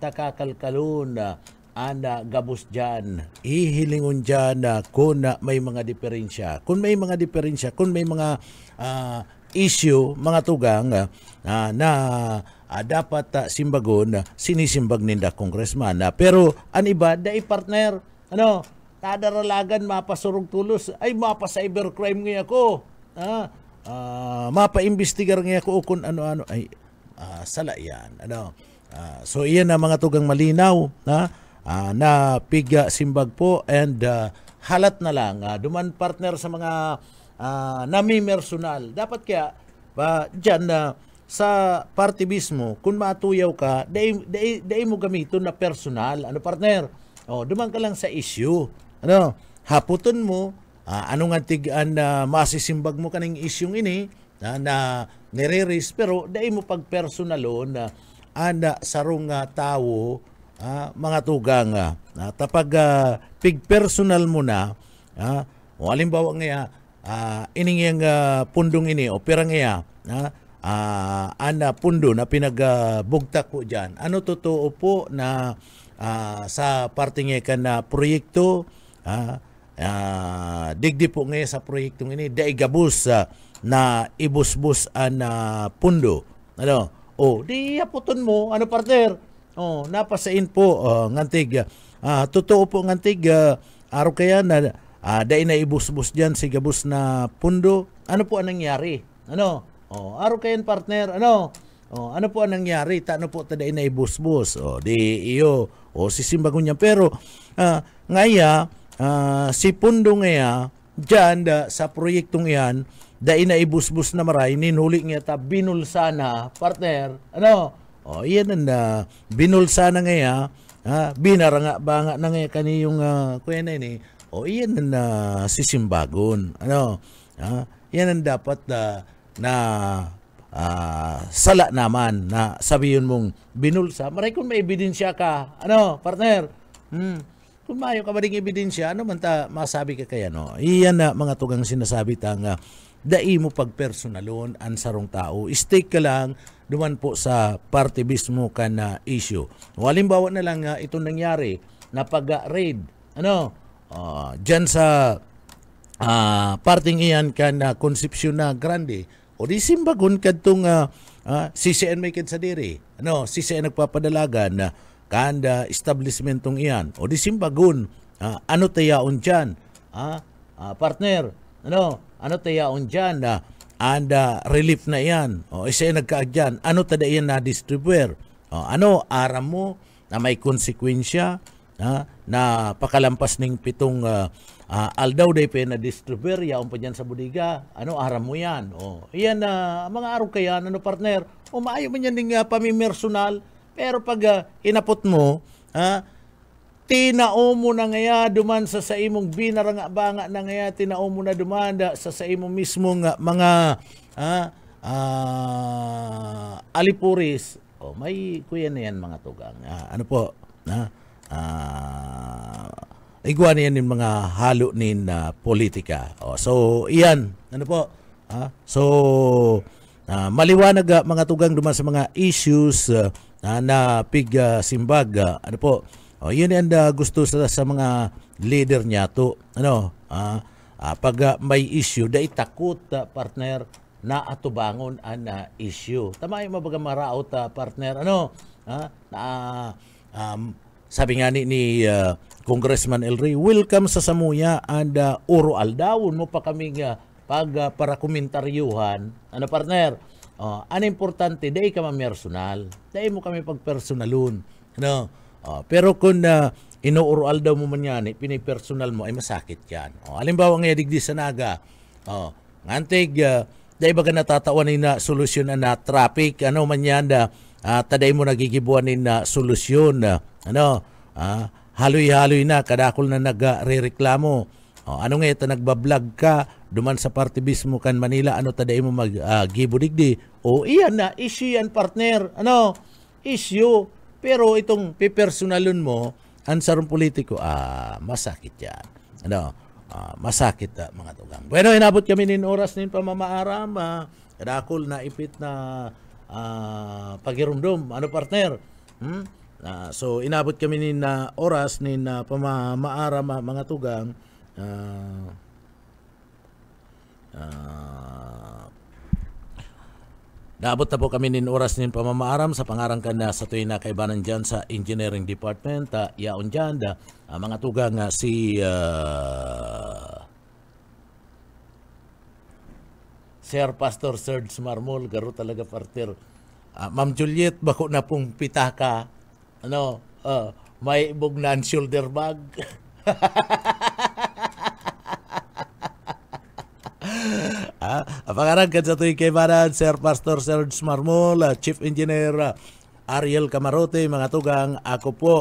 Speaker 2: anda gabos dyan, ihilingon dyan kung may mga diferensya. Kung may mga issue, mga tugang, na dapat simbagon, sinisimbag ninda Congressman. Pero, an iba, dai partner, tadaralagan, mapasurog tulos, ay mapa-cybercrime ngayon ako. Mapa-investigar ngayon ako kung ano-ano. Ay, sala yan. So, iyan na mga tugang malinaw, na piga simbag po, and halat na lang, duman partner sa mga nami-personal. Dapat kaya dyan sa partibismo, kung matuyaw ka, dai mo gamiton na personal. Partner? Duman ka lang sa issue. Haputon mo, anong antigaan na masisimbag mo kaning isyong ini, na nire-raise, pero dai mo pag-personalon anda sarong tao, mga tugang. Tapag pig-personal mo na, halimbawa nga, ining pundong ini o pirang iya ana pundo na pinagbugtak po dyan. Ano totoo po na sa parting kan na proyekto digdi po ngayon sa proyektong ini daigabus na ibusbus an pundo. Ano? Di aputon mo, ano partner? Napasain po ngantig. Totoo po ngantig araw kaya na dai na ibusbus diyan si gabus na pundo. Ano po ang nangyari? Ano? Araw kayan partner, ano? Ano po ang nangyari? Tano po tada na ibusbus. Di iyo sisimbagon niya pero ngaya si pundo ngaya diyan sa proyektong iyan dai na ibusbus na maray ninuli nga ta binulsana partner. Ano? Iyan na binulsana ngaya binaranga banga na ngaya kaniyong kuya na ini. Iyan na sisimbagon. Ano? Yan ang dapat na sala naman na sabihin mong binulsa. Maray kung may ebidensya ka. Ano, partner? Kung mayo ka ba rin ebidensya, ano man ta masabi ka kaya, no? Iyan na mga tugang sinasabi tang dai mo pagpersonalon ang sarong tao. Stay ka lang duman po sa partibismo ka na issue. Halimbawa na lang itong nangyari na pag-raid. Ano? Dyan sa parting iyan ka na Concepcion na Grande. Di simbagon kadtong CCN may kid sa diri. Ano? CCN nagpapadalagan na kanda establishmentong iyan. Di simbagon. Ano tayaon dyan? Partner, ano tayaon dyan na relief na iyan? Isa nagkaag dyan. Ano tada iyan na distribuer? Ano aram mo na may konsekwensya na pakalampas ng 7 aldaw day pa na distribuer yaon pa dyan sa budiga. Ano aram mo yan? Iyan mga araw kaya ano partner? Maayo man yan ng pamimersonal pero pag inapot mo tinao mo na ngaya duman sa imong binaranga banga na ngaya tinao mo na dumanda sa imong mismong mga alipuris. May kuya na yan mga tugang. Ano po? Igwa na yan yung mga halo nin politika. So, iyan. Ano po? So, maliwanag mga tugang duman sa mga issues na simbag. Ano po? Yun yan gusto sa mga leader niya to. Ano? Pag may issue, dahil takot partner na atubangon ang issue. Tama yung mabaga maraot partner. Ano? Sabi nga ni Congressman El Rey, welcome sa Samuya and uro aldawon mo pa kami para komentaryuhan. Ano partner? Ano importante, dahil ka mamersonal. Dahil mo kami pagpersonalun. Ano? Pero kung inuurual daw mo man yan, pinipersonal mo, ay masakit yan. Halimbawa nga digdi sa naga, ngantig, dahil baga natatawanin na solusyon na traffic, ano man yan, taday mo nagigibuanin na solusyon, haloy-haloy na, kadakol na nagre-reklamo. Ano nga ito, nagbablog ka, duman sa partibismo kan Manila, ano taday mo mag-gibudigdi? Iyan na, issue yan partner, issue. Pero itong pipersonalon mo, ang sarong politiko, masakit yan. Masakit mga tugang. Bueno, inabot kami nin oras nin pamamaaram. Kadakol na ipit na pagirumdum. Ano partner? So, inabot kami nin oras nin pamamaaram mga tugang. Naabot na po kami nin oras nin pamamaaram sa pangarangkan na sa tuwing na kaibanan dyan sa Engineering Department. Yaon dyan, mga tugang si Sir Pastor Serge Marmol, garo talaga partner. Ma'am Juliet, bako na pong pitaka. May bugnan shoulder bag. Pangarangkan sa tuwing kaibanan, Sir Pastor Serge Marmol, Chief Engineer Ariel Camarote, mga tugang, ako po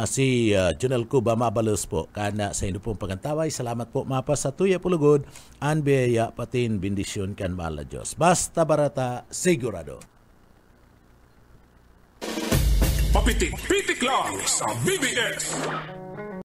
Speaker 2: si Junel Cuba Mabalos po, kana sa inyo pong pagantaway. Salamat po mapa sa tuya pulugod, an biyaya patin bendisyon kan mahal na Diyos. Basta barata, sigurado.
Speaker 3: Papitik-pitik lang sa BBS.